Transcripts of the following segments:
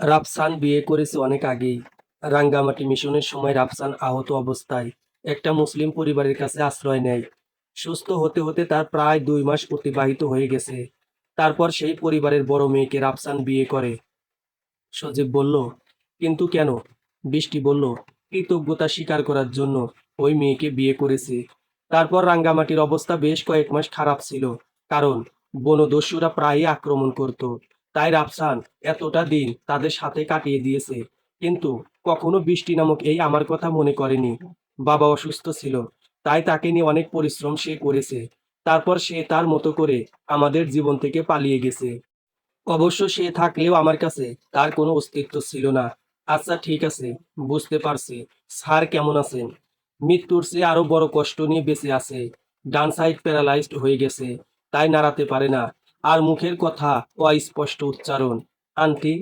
রাফসান বিয়ে করেছে অনেক আগেই। রাঙ্গামাটি মিশনের সময় রাফসান আহত অবস্থায় একটা মুসলিম পরিবারের কাছে আশ্রয় নেয়। সুস্থ হতে হতে তার প্রায় 2 মাস অতিবাহিত হয়ে গেছে। তারপর সেই পরিবারের বড় মেয়েকে রাফসান বিয়ে করে। সজীব বলল, কিন্তু কেন? বৃষ্টি বলল, কৃতজ্ঞতা স্বীকার করার জন্য ওই মেয়েকে বিয়ে করেছে। তারপর রাঙ্গামাটির অবস্থা বেশ কয়েক মাস খারাপ ছিল, কারণ বনদস্যুরা প্রায়ই আক্রমণ করত। তাই রাফসান এতটা দিন তাদের সাথে কাটিয়ে দিয়েছে, কিন্তু কখনো বৃষ্টি নামক এই আমার কথা মনে করেনি। বাবা অসুস্থ ছিল, তাই তাকে নিয়ে অনেক পরিশ্রম সে করেছে। তারপর সে তার মতো করে আমাদের জীবন থেকে পালিয়ে গেছে। অবশ্য সে থাকলেও আমার কাছে তার কোনো অস্তিত্ব ছিল না। আচ্ছা ঠিক আছে, বুঝতে পারছি। স্যার কেমন আছেন? মৃত্যুর চেয়ে আরো বড় কষ্ট নিয়ে বেঁচে আছে। ডান সাইড প্যারালাইজড হয়ে গেছে, তাই নাড়াতে পারে না। আর মুখের কথা অস্পষ্ট উচ্চারণ। আন্টি,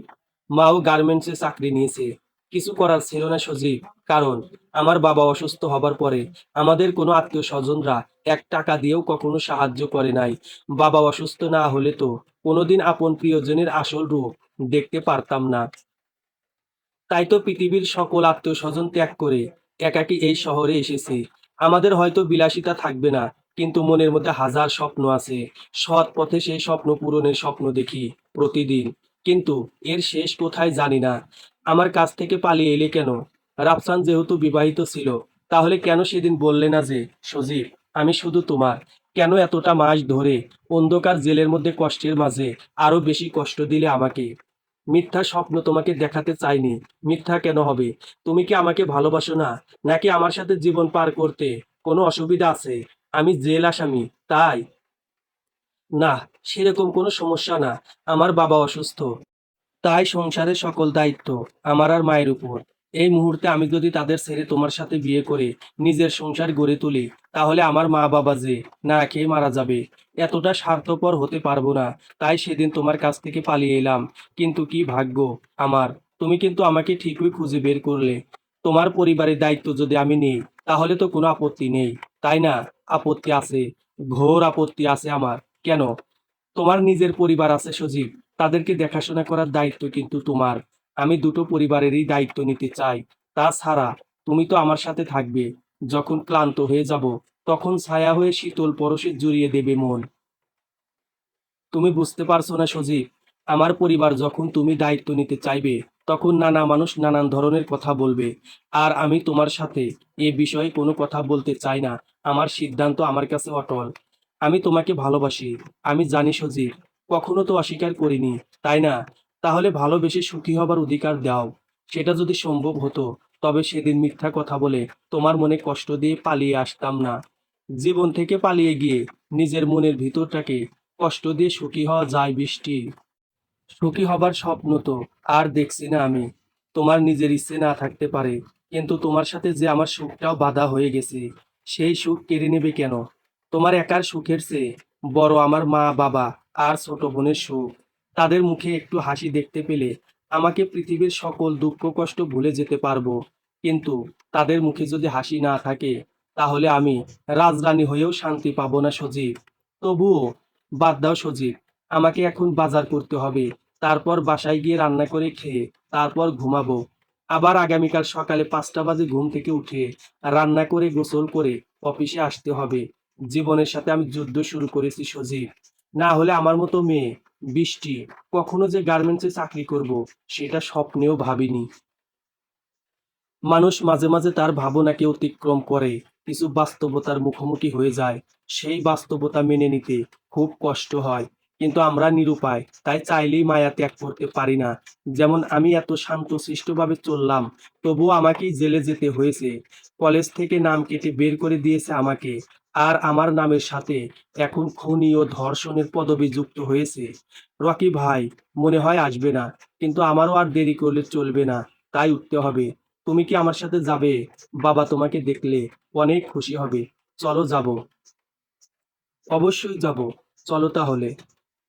মাও গার্মেন্টসে চাকরি নিয়েছে। কিছু করার ছিল না সজীব, কারণ আমার বাবা অসুস্থ হবার পরে আমাদের কোনো আত্মীয় স্বজনরা 1 টাকা দিয়েও কখনো সাহায্য করে নাই। বাবা অসুস্থ না হলে তো কোনোদিন আপন প্রিয়জনের আসল রূপ দেখতে পারতাম না। তাই তো পৃথিবীর সকল আত্মীয় স্বজন ত্যাগ করে একাকী এই শহরে এসেছি। আমাদের হয়তো বিলাসিতা থাকবে না, কিন্তু মনের মধ্যে হাজার স্বপ্ন আছে। সৎ পথে সেই স্বপ্ন পূরণের স্বপ্ন দেখি প্রতিদিন, কিন্তু এর শেষ কোথায় জানি না। আমার কাছ থেকে পালিয়ে এলে কেন? রাফসান যেহেতু বিবাহিত ছিল, তাহলে কেন সেদিন বললে না যে, সজীব, আমি শুধু তোমার? কেন এতটা মাস ধরে অন্ধকার জেলের মধ্যে কষ্টের মাঝে আরো বেশি কষ্ট দিলে আমাকে? মিথ্যা স্বপ্ন তোমাকে দেখাতে চাইনি। মিথ্যা কেন হবে? তুমি কি আমাকে ভালোবাসো না? নাকি আমার সাথে জীবন পার করতে কোনো অসুবিধা আছে? আমি জেল আসামি, তাই? না, সেরকম কোনো সমস্যা না। আমার বাবা অসুস্থ, তাই সংসারের সকল দায়িত্ব আমার আর মায়ের উপর। এই মুহূর্তে আমি যদি তাদের ছেড়ে তোমার সাথে বিয়ে করে নিজের সংসার গড়ে তুলি, তাহলে আমার মা বাবা যে না খেয়ে মারা যাবে। এতটা স্বার্থপর হতে পারবো না। তাই সেদিন তোমার কাছ থেকে পালিয়ে এলাম। কিন্তু কি ভাগ্য আমার! তুমি কিন্তু আমাকে ঠিকই খুঁজে বের করলে। তোমার পরিবারের দায়িত্ব যদি আমি নিই, তাহলে তো কোনো আপত্তি নেই, তাই না? আপত্তি আছে, ঘোর আপত্তি আছে আমার। কেন? তোমার নিজের পরিবার আছে সজীব, তাদেরকে দেখাশোনা করার দায়িত্ব কিন্তু তোমার। আমি দুটো পরিবারেরই দায়িত্ব নিতে চাই। তাছাড়া তুমি তো আমার সাথে থাকবে। যখন ক্লান্ত হয়ে যাব, তখন ছায়া হয়ে শীতল পরশে জড়িয়ে দেবে মন। তুমি বুঝতে পারছো না সজীব? আমার পরিবার যখন তুমি দায়িত্ব নিতে চাইবে, তখন নানা মানুষ নানান ধরনের কথা বলবে। আর আমি তোমার সাথে এ বিষয়ে কোনো কথা বলতে চাই না। আমার সিদ্ধান্ত আমার কাছে অটল। আমি তোমাকে ভালোবাসি, আমি জানি সজীব। কখনো তো অস্বীকার করিনি, তাই না? তাহলে ভালোবেসে সুখী হবার অধিকার দাও। সেটা যদি সম্ভব হতো, তবে সেদিন মিথ্যা কথা বলে তোমার মনে কষ্ট দিয়ে পালিয়ে আসতাম না। জীবন থেকে পালিয়ে গিয়ে নিজের মনের ভিতরটাকে কষ্ট দিয়ে সুখী হওয়া যায় বৃষ্টি? সুখী হবার স্বপ্ন তো আর দেখছি না আমি। তোমার নিজের ইচ্ছে না থাকতে পারে, কিন্তু তোমার সাথে যে আমার সুখটাও বাধা হয়ে গেছে, সেই সুখ কেড়ে নেবে কেন? তোমার একার সুখের চেয়ে বড় আমার মা বাবা আর ছোট বোনের সুখ। তাদের মুখে একটু হাসি দেখতে পেলে আমাকে পৃথিবীর সকল দুঃখ কষ্ট ভুলে যেতে পারবো। কিন্তু তাদের মুখে যদি হাসি না থাকে, তাহলে আমি রাজরানী হয়েও শান্তি পাবো না সজীব। তবুও বাদ দাও সজীব, আমাকে এখন বাজার করতে হবে। তারপর বাসায় গিয়ে রান্না করে খেয়ে তারপর ঘুমাবো। আবার আগামীকাল সকালে 5টা বাজে ঘুম থেকে উঠে রান্না করে গোসল করে অফিসে আসতে হবে। জীবনের সাথে আমি যুদ্ধ শুরু করেছি সজীব। না হলে আমার মতো মেয়ে বৃষ্টি কখনো যে গার্মেন্টসে চাকরি করব, সেটা স্বপ্নেও ভাবিনি। মানুষ মাঝে মাঝে তার ভাবনাকে অতিক্রম করে কিছু বাস্তবতার মুখোমুখি হয়ে যায়। সেই বাস্তবতা মেনে নিতে খুব কষ্ট হয়, কিন্তু আমরা নিরুপায়, তাই চাইলেই মায়া ত্যাগ করতে পারি না। যেমন আমি এত শান্তশিষ্টভাবে চললাম, তবুও আমাকেই জেলে যেতে হয়েছে। কলেজ থেকে নাম কেটে বের করে দিয়েছে আমাকে। আর আমার নামের সাথে এখন খুনি ও ধর্ষণের পদবি যুক্ত হয়েছে। রকি ভাই মনে হয় আসবে না, কিন্তু আমারও আর দেরি করলে চলবে না, তাই উঠতে হবে। তুমি কি আমার সাথে যাবে? বাবা তোমাকে দেখলে অনেক খুশি হবে। চলো যাব। অবশ্যই যাব। চলো তাহলে।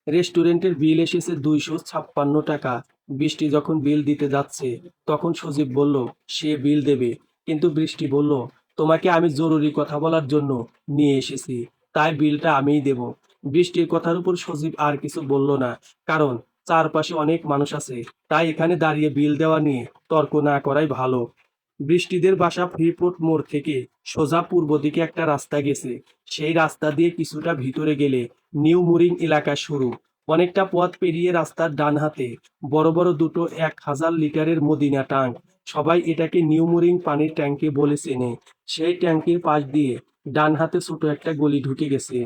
রেস্টুরেন্টের বিল এসেছে 256 টাকা। বৃষ্টি যখন বিল দিতে যাচ্ছে, তখন সজীব বলল সে বিল দেবে। কিন্তু বৃষ্টি বলল, তোমাকে আমি জরুরি কথা বলার জন্য নিয়ে এসেছি, তাই বিলটা আমিই দেব। বৃষ্টির কথার উপর সজীব আর কিছু বলল না, কারণ চারপাশে অনেক মানুষ আছে, তাই এখানে দাঁড়িয়ে বিল দেওয়া নিয়ে তর্ক না করাই ভালো। বৃষ্টিদের বাসা ফ্রিপোর্ট মোড় থেকে সোজা পূর্ব দিকে একটা রাস্তা গেছে। সেই রাস্তা দিয়ে কিছুটা ভিতরে গেলে নিউ মুরিং এলাকা শুরু। অনেকটা পথ পেরিয়ে রাস্তার ডান হাতে বড় বড় দুটো 1000 লিটারের মদিনা ট্যাঙ্ক। সবাই এটাকে নিউ মুরিং পানির ট্যাঙ্কি বলে চেনে। সেই ট্যাঙ্কির পাশ দিয়ে ডান হাতে ছোট একটা গলি ঢুকে গেছে।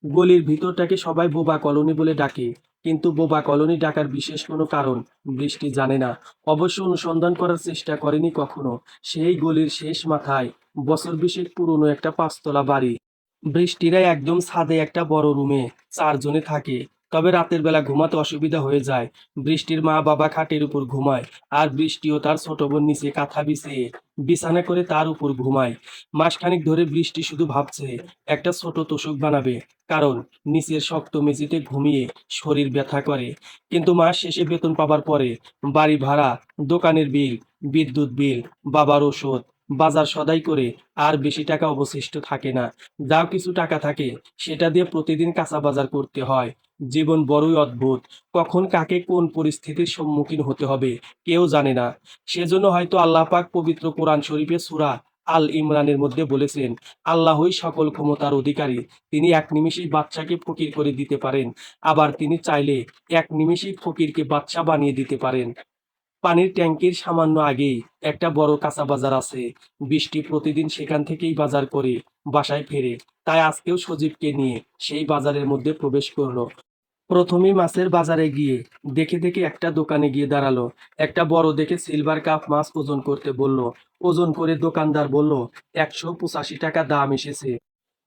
গলির ভিতরটাকে সবাই বোবা কলোনি বলে ডাকে, কিন্তু বোবা কলোনি ডাকার বিশেষ কোনো কারণ বৃষ্টি জানে না। অবশ্য অনুসন্ধান করার চেষ্টা করেনি কখনো। সেই গলির শেষ মাথায় বছর বিশেক পুরনো একটা 5 তলা বাড়ি। বৃষ্টিরা একদম ছাদে একটা বড় রুমে 4 জনে থাকে। তবে রাতের বেলা ঘুমাতে অসুবিধা হয়ে যায়। বৃষ্টির মা বাবা খাটের উপর ঘুমায়, আর বৃষ্টিও তার ছোট বোন নিচে কাঁথা বিছিয়ে বিছানা করে তার উপর ঘুমায়। মাসখানেক ধরে বৃষ্টি শুধু ভাবছে একটা ছোট তোষক বানাবে, কারণ নিচের শক্ত মেঝেতে ঘুমিয়ে শরীর ব্যথা করে। কিন্তু মাস শেষে বেতন পাবার পরে বাড়ি ভাড়া, দোকানের বিল, বিদ্যুৎ বিল, বাবার ওষুধ, বাজার সদাই করে আর বেশি টাকা অবশিষ্ট থাকে না। যাও কিছু টাকা থাকে, সেটা দিয়ে প্রতিদিন কাঁচা বাজার করতে হয়। জীবন বড়ই অদ্ভুত। কখন কাকে কোন পরিস্থিতির সম্মুখীন হতে হবে কেউ জানে না। সেজন্য হয়তো আল্লাহ পাক পবিত্র কোরআন শরীফে সূরা আল ইমরানের মধ্যে বলেছেন, আল্লাহই সকল ক্ষমতার অধিকারী। তিনি এক নিমেষেই বাদশাকে ফকির করে দিতে পারেন, আবার তিনি চাইলে এক নিমেষেই ফকিরকে বাদশা বানিয়ে দিতে পারেন। পানির ট্যাঙ্কির সামান্য আগেই একটা বড় কাঁচা বাজার আছে। বৃষ্টি প্রতিদিন সেখান থেকেই বাজার করে বাসায় ফেরে। তাই আজকেও সজীবকে নিয়ে সেই বাজারের মধ্যে প্রবেশ করলো। প্রথমেই মাছের বাজারে গিয়ে দেখে দেখে একটা দোকানে গিয়ে দাঁড়ালো। একটা বড় দেখে সিলভার কাপ মাছ ওজন করতে বলল। ওজন করে দোকানদার বলল 185 টাকা দাম এসেছে।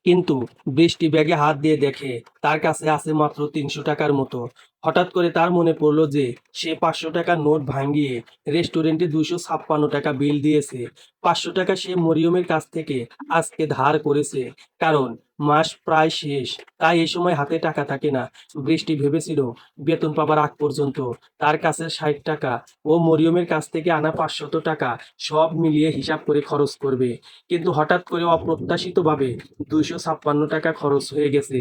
কিন্তু বৃষ্টি ব্যাগে হাত দিয়ে দেখে তার কাছে আছে মাত্র 300 টাকার মতো। হঠাৎ করে তার মনে পড়লো যে সে 500 টাকার নোট ভাঙিয়ে রেস্টুরেন্টে 256 টাকা বিল দিয়েছে। 500 টাকা সে মরিয়মের কাছ থেকে আজকে ধার করেছে, কারণ মাস প্রায় শেষ। তাই এই সময় হাতে টাকা থাকে না। বৃষ্টি ভেবেছিল বেতন পাবার আগ পর্যন্ত তার কাছে 60 টাকা ও মরিয়মের কাছ থেকে আনা 500 টাকা সব মিলিয়ে হিসাব করে খরচ করবে। কিন্তু হঠাৎ করে অপ্রত্যাশিতভাবে 256 টাকা খরচ হয়ে গেছে।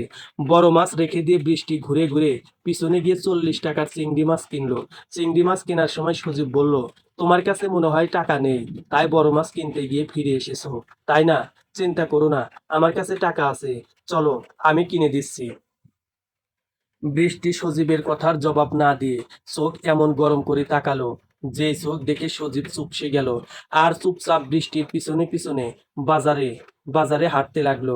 বড় মাছ রেখে দিয়ে বৃষ্টি ঘুরে ঘুরে পিছনে গিয়ে 40 টাকার চিংড়ি মাছ কিনলো। চিংড়ি মাছ কেনার সময় সজীব বলল, তোমার কাছে মনে হয় টাকা নেই, তাই বড় মাছ কিনতে গিয়ে ফিরে এসেছো, তাই না? চিন্তা করো না, আমার কাছে টাকা আছে, চলো আমি কিনে দিচ্ছি। বৃষ্টি সজীবের কথার জবাব না দিয়ে চোখ এমন গরম করে তাকালো, যে চোখ দেখে সজীব চুপসে গেল। আর চুপচাপ বৃষ্টির পিছনে পিছনে বাজারে বাজারে হাঁটতে লাগলো।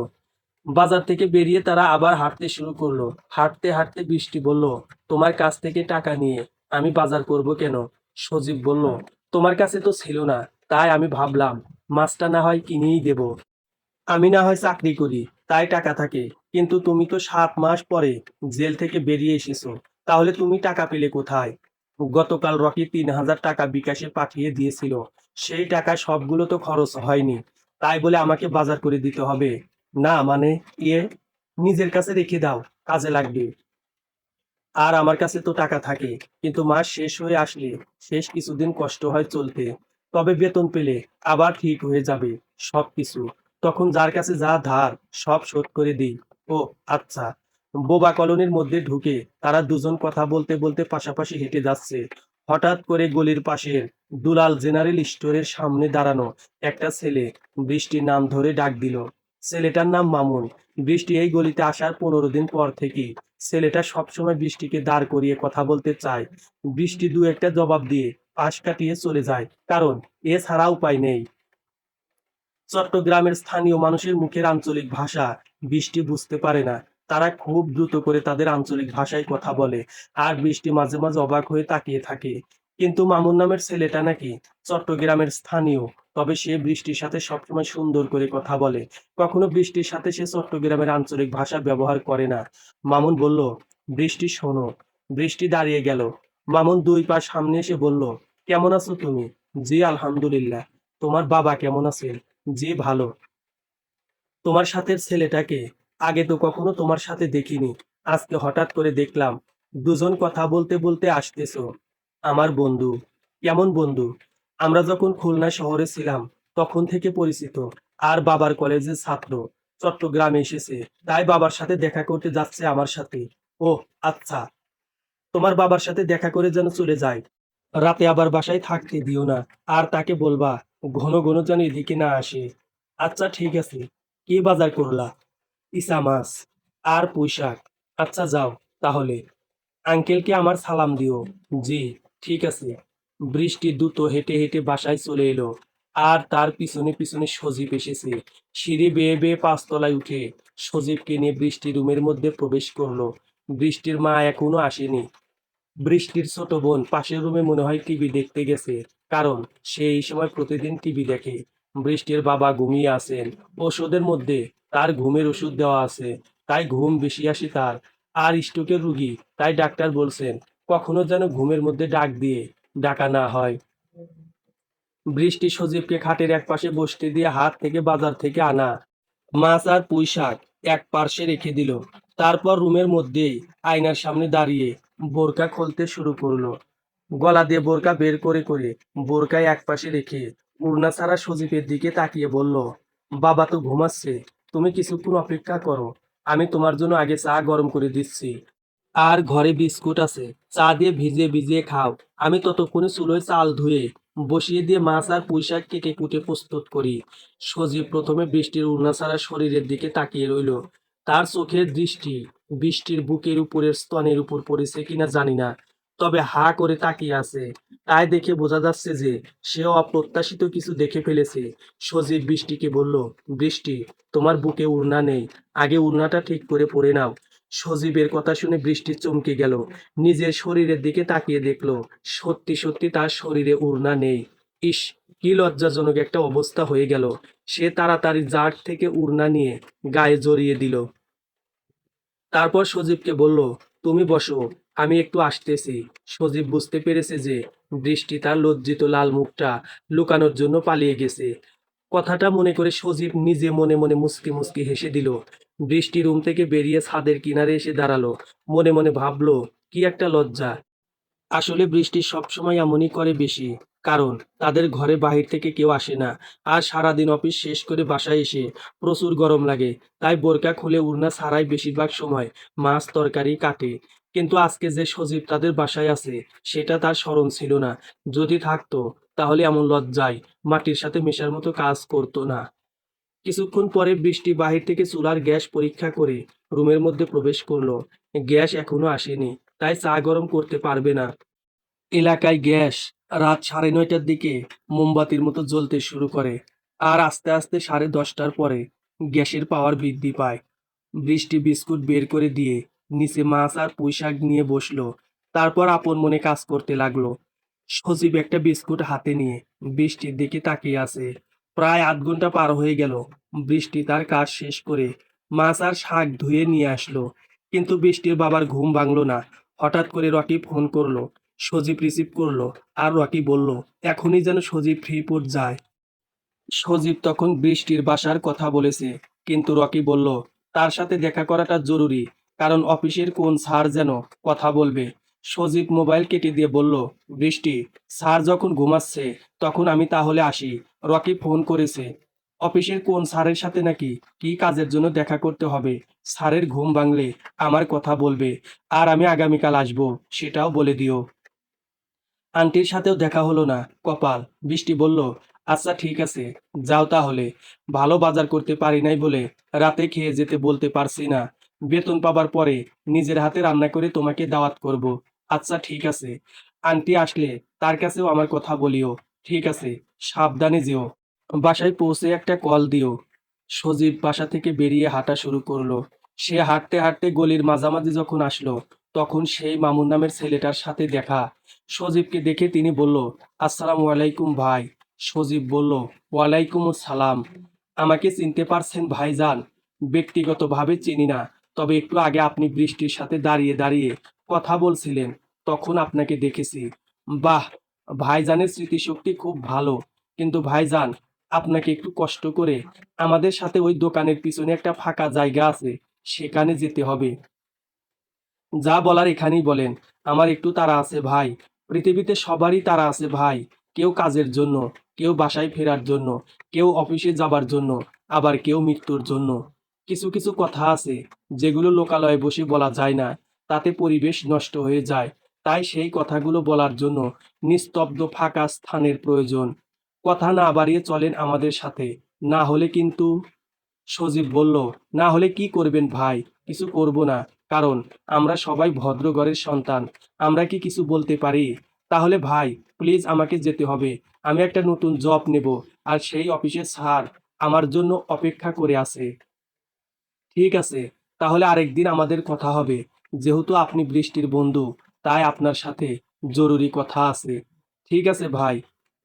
বাজার থেকে বেরিয়ে তারা আবার হাঁটতে শুরু করলো। হাঁটতে হাঁটতে বৃষ্টি বলল, তোমার কাছ থেকে টাকা নিয়ে আমি বাজার করব কেন? সজীব বলল, তোমার কাছে তো ছিল না, তাই আমি ভাবলাম মাছটা না হয় কিনেই দেব। আমি না হয় চাকরি করি, তাই টাকা থাকে। কিন্তু তুমি তো 7 মাস পরে জেল থেকে বেরিয়ে এসেছো, তাহলে তুমি টাকা পেলে কোথায়? গতকাল রকি 3000 টাকা বিকাশে পাঠিয়ে দিয়েছিল। সেই টাকা সবগুলো তো খরচ হয়নি, তাই বলে আমাকে বাজার করে দিতে হবে? না মানে, ইয়ে, নিজের কাছে রেখে দাও, কাজে লাগবে। আর আমার কাছে তো টাকা থাকে, কিন্তু মাস শেষ হয়ে আসলে শেষ কিছুদিন কষ্ট হয় চলতে। তবে বেতন পেলে আবার ঠিক হয়ে যাবে সবকিছু। তখন যার কাছে যা ধার সব শোধ করে দিই। ও আচ্ছা। বোবা কলোনির মধ্যে ঢুকে তারা দুজন কথা বলতে বলতে পাশাপাশি হেঁটে যাচ্ছে। হঠাৎ করে গলির পাশের দুলাল জেনারেল স্টোরের সামনে দাঁড়ানো একটা ছেলে বৃষ্টির নাম ধরে ডাক দিল। ছেলেটার নাম মামুন। বৃষ্টি এই গলিতে আসার 15 দিন পর থেকে ছেলেটা সবসময় বৃষ্টিকে দাঁড় করিয়ে কথা বলতে চায়। বৃষ্টি দু একটা জবাব দিয়ে পাশ কাটিয়ে চলে যায়, কারণ এছাড়া উপায় নেই। চট্টগ্রামের স্থানীয় মানুষের মুখের আঞ্চলিক ভাষা বৃষ্টি বুঝতে পারে না। তারা খুব দ্রুত করে তাদের আঞ্চলিক ভাষায় কথা বলে, আর বৃষ্টি মাঝে মাঝে অবাক হয়ে তাকিয়ে থাকে। কিন্তু মামুন নামের ছেলেটা নাকি চট্টগ্রামের স্থানীয়, তবে সে বৃষ্টির সাথে সবসময় সুন্দর করে কথা বলে। কখনো বৃষ্টির সাথে সে চট্টগ্রামের আঞ্চলিক ভাষা ব্যবহার করে না। মামুন বলল, বৃষ্টি শোনো। বৃষ্টি দাঁড়িয়ে গেল। মামুন 2 পা সামনে এসে বলল, কেমন আছো তুমি? জি আলহামদুলিল্লাহ। তোমার বাবা কেমন আছেন? জি ভালো। তোমার সাথের ছেলেটাকে আগে তো কখনো তোমার সাথে দেখিনি, আজকে হঠাৎ করে দেখলাম। দুজন কথা বলতে বলতে আসতেছো। আমার বন্ধু। কেমন বন্ধু? আমরা যখন খুলনা শহরে ছিলাম তখন থেকে পরিচিত। আর বাবার কলেজের ছাত্র। চট্টগ্রামে এসেছে, তাই বাবার সাথে দেখা করতে যাচ্ছে আমার সাথে। ও আচ্ছা। তোমার বাবার সাথে দেখা করে যেন চলে যায়। রাতে আবার বাসায় থাকতে দিও না। আর তাকে বলবা ঘন ঘন যেন এদিকে না আসে। আচ্ছা ঠিক আছে। কি বাজার করলা? ইসা মাছ আর পুঁই শাক। আচ্ছা যাও তাহলে। আঙ্কেলকে আমার সালাম দিও। জি, ঠিক আছে। বৃষ্টি দ্রুত হেঁটে হেঁটে বাসায় চলে এলো। আর তার পিছনে পিছনে সজীব এসেছে। সিঁড়ি বেয়ে বেয়ে পাঁচতলায় উঠে সজীবকে নিয়ে বৃষ্টি রুমের মধ্যে প্রবেশ করলো। বৃষ্টির মা এখনো আসেনি। বৃষ্টির ছোট বোন পাশের রুমে মনে হয় টিভি দেখতে গেছে, কারণ সে এই সময় প্রতিদিন টিভি দেখে। বৃষ্টির বাবা ঘুমিয়ে আছেন। ওষুধের মধ্যে তার ঘুমের ওষুধ দেওয়া আছে, তাই ঘুম বেশি আসে তার। আর স্ট্রোকের রুগী, তাই ডাক্তার বলছেন কখনো যেন ঘুমের মধ্যে ডাক দিয়ে ডাকা না হয়। বৃষ্টি সজীবকে খাটের একপাশে বসতে দিয়ে হাত থেকে বাজার থেকে আনা মাছ আর পুঁই শাক এক পার্শ্বে রেখে দিল। তারপর রুমের মধ্যেই আয়নার সামনে দাঁড়িয়ে বোরকা খুলতে শুরু করলো। গলা দিয়ে বোরকা বের করে করে বোরকায় একপাশে রেখে উড়না ছাড়া সজীবের দিকে তাকিয়ে বলল, বাবা তো ঘুমাচ্ছে, তুমি কিছুক্ষণ অপেক্ষা করো, আমি তোমার জন্য আগে চা গরম করে দিচ্ছি। আর ঘরে বিস্কুট আছে, চা দিয়ে ভিজিয়ে ভিজিয়ে খাও। আমি ততক্ষণে চুলোয় চাল ধুয়ে বসিয়ে দিয়ে মাছ আর পুঁই শাক কেটে কুটে প্রস্তুত করি। সজীব প্রথমে বৃষ্টির উড়না ছাড়া শরীরের দিকে তাকিয়ে রইল। তার চোখের দৃষ্টি বৃষ্টির বুকের উপরের স্তনের উপর পড়েছে কিনা জানি না, তবে হা করে তাকিয়ে আছে। তাই দেখে বোঝা যাচ্ছে যে সেও অপ্রত্যাশিত কিছু দেখে ফেলেছে। সজীব বৃষ্টিকে বলল, বৃষ্টি, তোমার বুকে উড়না নেই, আগে উড়নাটা ঠিক করে পরে নাও। সজীবের কথা শুনে বৃষ্টি চমকে গেল। নিজের শরীরের দিকে তাকিয়ে দেখলো সত্যি সত্যি তার শরীরে ওড়না নেই। ইস, কি লজ্জাজনক একটা অবস্থা হয়ে গেল। সে তাড়াতাড়ি জার থেকে ওড়না নিয়ে গায়ে জড়িয়ে দিল। তারপর সজীবকে বলল, তুমি বসো, আমি একটু আসতেছি। সজীব বুঝতে পেরেছে যে বৃষ্টি তার লজ্জিত লাল মুখটা লুকানোর জন্য পালিয়ে গেছে। কথাটা মনে করে সজীব নিজে মনে মনে মুচকি মুচকি হেসে দিল। বৃষ্টি রুম থেকে বেরিয়ে ছাদের কিনারে এসে দাঁড়ালো। মনে মনে ভাবলো, কি একটা লজ্জা। আসলে বৃষ্টি সবসময় এমনই করে বেশি, কারণ তাদের ঘরে বাহির থেকে কেউ আসে না। আর সারাদিন অফিস শেষ করে বাসায় এসে প্রচুর গরম লাগে, তাই বোরকা খুলে উড়না ছাড়াই বেশিরভাগ সময় মাছ তরকারি কাটে। কিন্তু আজকে যে সজীব তাদের বাসায় আছে সেটা তার স্মরণ ছিল না। যদি থাকতো তাহলে এমন লজ্জায় মাটির সাথে মেশার মতো কাজ করতো না। কিছুক্ষণ পরে বৃষ্টি বাহির থেকে চুলার গ্যাস পরীক্ষা করে রুমের মধ্যে প্রবেশ করলো। গ্যাস এখনো আসেনি, তাই চা গরম করতে পারবে না। এলাকায় গ্যাস রাত 9:30টার দিকে মোমবাতির মতো জ্বলতে শুরু করে। আর আস্তে আস্তে 10:30টার পরে গ্যাসের পাওয়ার বৃদ্ধি পায়। বৃষ্টি বিস্কুট বের করে দিয়ে নিচে মাছ আর পুঁই শাক নিয়ে বসলো। তারপর আপন মনে কাজ করতে লাগলো। সজীব একটা বিস্কুট হাতে নিয়ে বৃষ্টির দিকে তাকিয়ে আছে। প্রায় আধ ঘন্টা পার হয়ে গেল। বৃষ্টি তার কাজ শেষ করে মাছ আর শাক ধুয়ে নিয়ে আসলো। কিন্তু বৃষ্টির বাবার ঘুম ভাঙলো না। হঠাৎ করে রকি ফোন করলো। সজীব রিসিভ করলো। আর রকি বলল এখনই যেন সজীব ফ্রিপোর্ট যায়। সজীব তখন বৃষ্টির বাসার কথা বলেছে, কিন্তু রকি বলল তার সাথে দেখা করাটা জরুরি, কারণ অফিসের কোন স্যার যেন কথা বলবে। সজীব মোবাইল কেটে দিয়ে বলল, বৃষ্টি, স্যার যখন ঘুমাচ্ছে তখন আমি তাহলে আসি। রকি ফোন করেছে, অফিসের কোন স্যারের সাথে নাকি কি কাজের জন্য দেখা করতে হবে। স্যারের ঘুম ভাঙলে আমার কথা বলবে, আর আমি আগামীকাল আসবো, সেটাও বলে দিও। আন্টির সাথেও দেখা হলো না, কপাল। বৃষ্টি বলল, আচ্ছা ঠিক আছে, যাও তাহলে। ভালো বাজার করতে পারি নাই বলে রাতে খেয়ে যেতে বলতে পারছি না। বেতন পাবার পরে নিজের হাতে রান্না করে তোমাকে দাওয়াত করব। আচ্ছা ঠিক আছে। আন্টি আসলে তার কাছেও আমার কথা বলিও। ঠিক আছে, সাবধানে যেও। বাসায় পৌঁছে একটা কল দিও। সজীব বাসা থেকে বেরিয়ে হাঁটা শুরু করলো। সে হাঁটতে হাঁটতে গলির মাঝামাঝি যখন আসলো, তখন সেই মামুন নামের ছেলেটার সাথে দেখা। সজীবকে দেখে তিনি বলল, আসসালামু আলাইকুম ভাই। সজীব বলল, ওয়ালাইকুম সালাম। আমাকে চিনতে পারছেন ভাইজান? ব্যক্তিগতভাবে চিনি না, তবে একটু আগে আপনি বৃষ্টির সাথে দাঁড়িয়ে দাঁড়িয়ে কথা বলছিলেন, তখন আপনাকে দেখেছি। বাহ, ভাইজানের স্মৃতিশক্তি খুব ভালো। কিন্তু ভাইজান, আপনাকে একটু কষ্ট করে আমাদের সাথে ওই দোকানের পিছনে একটা ফাঁকা জায়গা আছে, সেখানে যেতে হবে। যা বলার এখানেই বলেন। আমার একটু তাড়া আছে ভাই। পৃথিবীতে সবারই তাড়া আছে ভাই। কেউ কাজের জন্য, কেউ বাসায় ফেরার জন্য, কেউ অফিসে যাবার জন্য, আবার কেউ মৃত্যুর জন্য। কিছু কিছু কথা আছে যেগুলো লোকালয়ে বসে বলা যায় না, তাতে পরিবেশ নষ্ট হয়ে যায়। তাই সেই কথাগুলো বলার জন্য নিস্তব্ধ ফাঁকা স্থানের প্রয়োজন। কথা না বাড়িয়ে চলেন আমাদের সাথে, না হলে কিন্তু। সজীব বলল, না হলে কি করবেন ভাই? কিছু করব না, কারণ আমরা সবাই ভদ্র ঘরের সন্তান। আমরা কি কিছু বলতে পারি? তাহলে ভাই, প্লিজ আমাকে যেতে হবে। আমি একটা নতুন জব নেব, আর সেই অফিসের স্যার আমার জন্য অপেক্ষা করে আছে। ঠিক আছে, তাহলে আরেকদিন আমাদের কথা হবে। যেহেতু আপনি বৃষ্টির বন্ধু, তাই আপনার সাথে জরুরি কথা আছে। ঠিক আছে ভাই,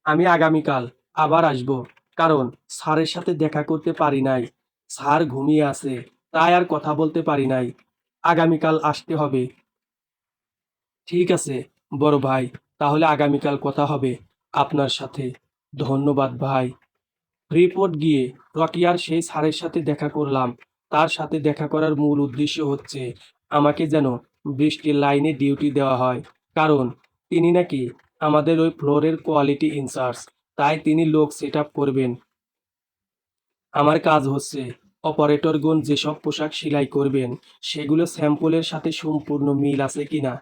আমি আগামীকাল আবার আসব, কারণ স্যারের সাথে দেখা করতে পারি নাই। স্যার ঘুমিয়ে আছে, তাই আর কথা বলতে পারি নাই। আগামীকাল আসতে হবে। ঠিক আছে বড় ভাই, তাহলে আগামীকাল কথা হবে আপনার সাথে। ধন্যবাদ ভাই। রিপোর্ট গিয়ে রকিয়ার সেই স্যারের সাথে দেখা করলাম। তার সাথে দেখা করার মূল উদ্দেশ্য হচ্ছে আমাকে যেন বৃষ্টির লাইনে ডিউটি দেওয়া হয়, কারণ তিনি নাকি আমাদের ওই ফ্লোরের কোয়ালিটি ইনচার্জ। তাই তিনি লোক সেট আপ করবেন। আমার কাজ হচ্ছে অপারেটরগণ যেসব পোশাক সেলাই করবেন সেগুলো স্যাম্পলের সাথে সম্পূর্ণ মিল আছে কিনা,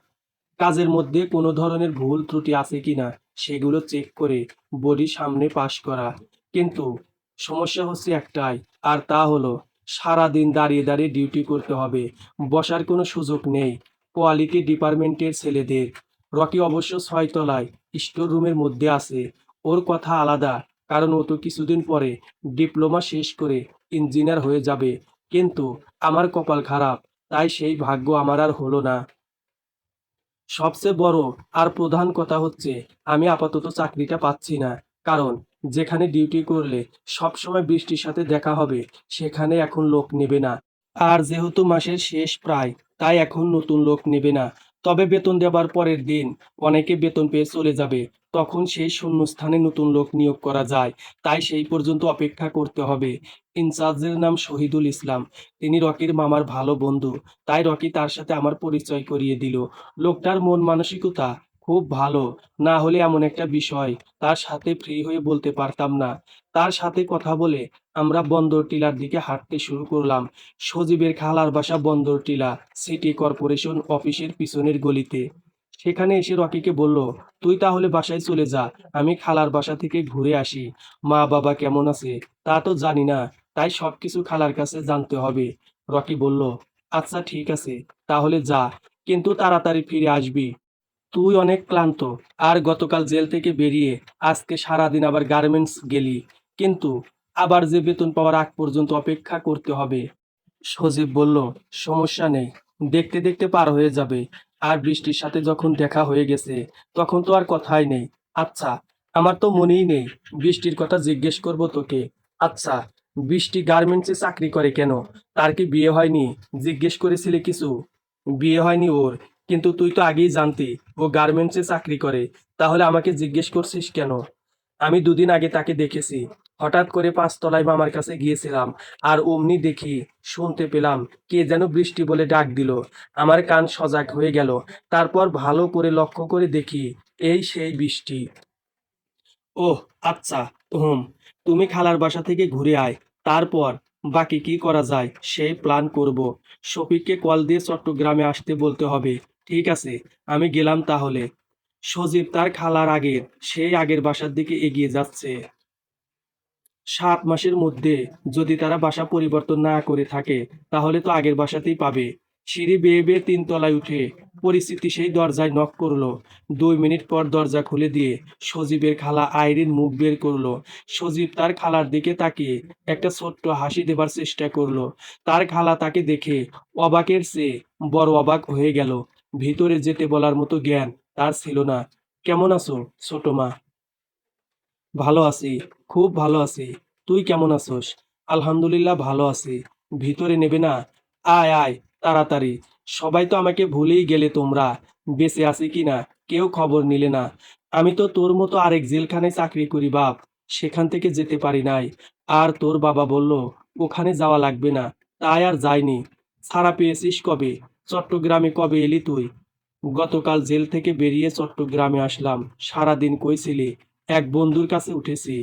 কাজের মধ্যে কোনো ধরনের ভুল ত্রুটি আছে কিনা সেগুলো চেক করে বডি সামনে পাস করা। কিন্তু সমস্যা হচ্ছে একটাই, আর তা হলো সারাদিন দাঁড়িয়ে দাঁড়িয়ে ডিউটি করতে হবে। বসার কোনো সুযোগ নেই কোয়ালিটি ডিপার্টমেন্টের ছেলেদের। রকি অবশ্য 6 তলায় স্টোর রুমের মধ্যে আছে। ওর কথা আলাদা, কারণ ও তো কিছুদিন পরে ডিপ্লোমা শেষ করে ইঞ্জিনিয়ার হয়ে যাবে। কিন্তু আমার কপাল খারাপ, তাই সেই ভাগ্য আমার আর হলো না। সবচেয়ে বড় আর প্রধান কথা হচ্ছে আমি আপাতত চাকরিটা পাচ্ছি না, কারণ যেখানে ডিউটি করলে সবসময় বৃষ্টির সাথে দেখা হবে সেখানে এখন লোক নেবে না। আর যেহেতু মাসের শেষ প্রায়, তাই এখন নতুন লোক নেবে না। তবে বেতন দেবার পরের দিন অনেকে বেতন পেয়ে চলে যাবে, তখন সেই শূন্যস্থানে নতুন লোক নিয়োগ করা যায়। তাই সেই পর্যন্ত অপেক্ষা করতে হবে। ইনচার্জের নাম শহীদুল ইসলাম। তিনি রকির মামার ভালো বন্ধু, তাই রকি তার সাথে আমার পরিচয় করিয়ে দিল। লোকটার মন মানসিকতা খুব ভালো, না হলে এমন একটা বিষয় তার সাথে ফ্রি হয়ে বলতে পারতাম না। তার সাথে কথা বলে আমরা বন্দর টিলার দিকে হাঁটতে শুরু করলাম। সজীবের খালার বাসা বন্দর টিলা সিটি কর্পোরেশন অফিসের পিছনের গলিতে। সেখানে এসে রকিকে বলল, তুই তাহলে বাসায় চলে যা, আমি খালার বাসা থেকে ঘুরে আসি। মা বাবা কেমন আছে তা তো জানি না, তাই সবকিছু খালার কাছে জানতে হবে। রকি বলল, আচ্ছা ঠিক আছে, তাহলে যা, কিন্তু তাড়াতাড়ি ফিরে আসবি। তুই অনেক ক্লান্ত, আর গতকাল জেল থেকে বেরিয়ে আজকে সারাদিন আবার গার্মেন্টস গেলি, কিন্তু আবার যে বেতন পাওয়ার আগ পর্যন্ত অপেক্ষা করতে হবে। সজীব বলল, সমস্যা নেই, দেখতে দেখতে পার হয়ে যাবে। আর বৃষ্টির সাথে যখন দেখা হয়ে গেছে তখন তো আর কথাই নেই। আচ্ছা, আমার তো মনেই নেই বৃষ্টির কথা জিজ্ঞেস করব তোকে। আচ্ছা, বৃষ্টি গার্মেন্টসে চাকরি করে কেন? তার কি বিয়ে হয়নি? জিজ্ঞেস করেছিলে কিছু? বিয়ে হয়নি ওর, কিন্তু তুই তো আগেই জানতি ও গার্মেন্টসে চাকরি করে, তাহলে আমাকে জিজ্ঞেস করছিস কেন? আমি দুদিন আগে তাকে দেখেছি। হঠাৎ করে 5 তলায় মামার কাছে গিয়েছিলাম, আর অমনি দেখি, শুনতে পেলাম কে যেন বৃষ্টি বলে ডাক দিল। আমার কান সজাগ হয়ে গেল। তারপর ভালো করে লক্ষ্য করে দেখি, এই সেই বৃষ্টি। ওহ, আচ্ছা। হুম, তুমি খালার বাসা থেকে ঘুরে আয়, তারপর বাকি কি করা যায় সেই প্ল্যান করব। শফিককে কল দিয়ে চট্টগ্রামে আসতে বলতে হবে। ঠিক আছে, আমি গেলাম তাহলে। সজীব তার খালার সেই আগের বাসার দিকে এগিয়ে যাচ্ছে। 7 মাসের মধ্যে যদি তারা বাসা পরিবর্তন না করে থাকে, তাহলে তো আগের বাসাতেই পাবে। সিঁড়ি বেয়ে বেয়ে 3 তলায় উঠে পরিস্থিতি সেই দরজায় নক করলো। 2 মিনিট পর দরজা খুলে দিয়ে সজীবের খালা আইরিন মুখ বের করলো। সজীব তার খালার দিকে তাকিয়ে একটা ছোট্ট হাসি দেবার চেষ্টা করলো। তার খালা তাকে দেখে অবাকের চেয়ে বড় অবাক হয়ে গেল। ভিতরে যেতে বলার মতো জ্ঞান তার ছিল না। কেমন আছো ছোট মা? ভালো আছি, খুব ভালো আছি। তুই কেমন আছোস? আলহামদুলিল্লাহ ভালো আছি। ভিতরে নেবে না? আয় আয়, তাড়াতাড়ি। সবাই তো আমাকে ভুলেই গেলে তোমরা। বেঁচে আছি কিনা কেউ খবর নিলে না। আমি তো তোর মতো আরেক জেলখানায় চাকরি করি বাপ, সেখান থেকে যেতে পারি নাই। আর তোর বাবা বলল ওখানে যাওয়া লাগবে না, তাই আর যাইনি। ছাড়া পেয়েছিস কবে? চট্টগ্রামে কবে এলি তুই? গতকাল জেল থেকে বেরিয়ে চট্টগ্রামে আসলাম। সারাদিন কই ছিলি? এক বন্ধুর কাছে উঠেছি।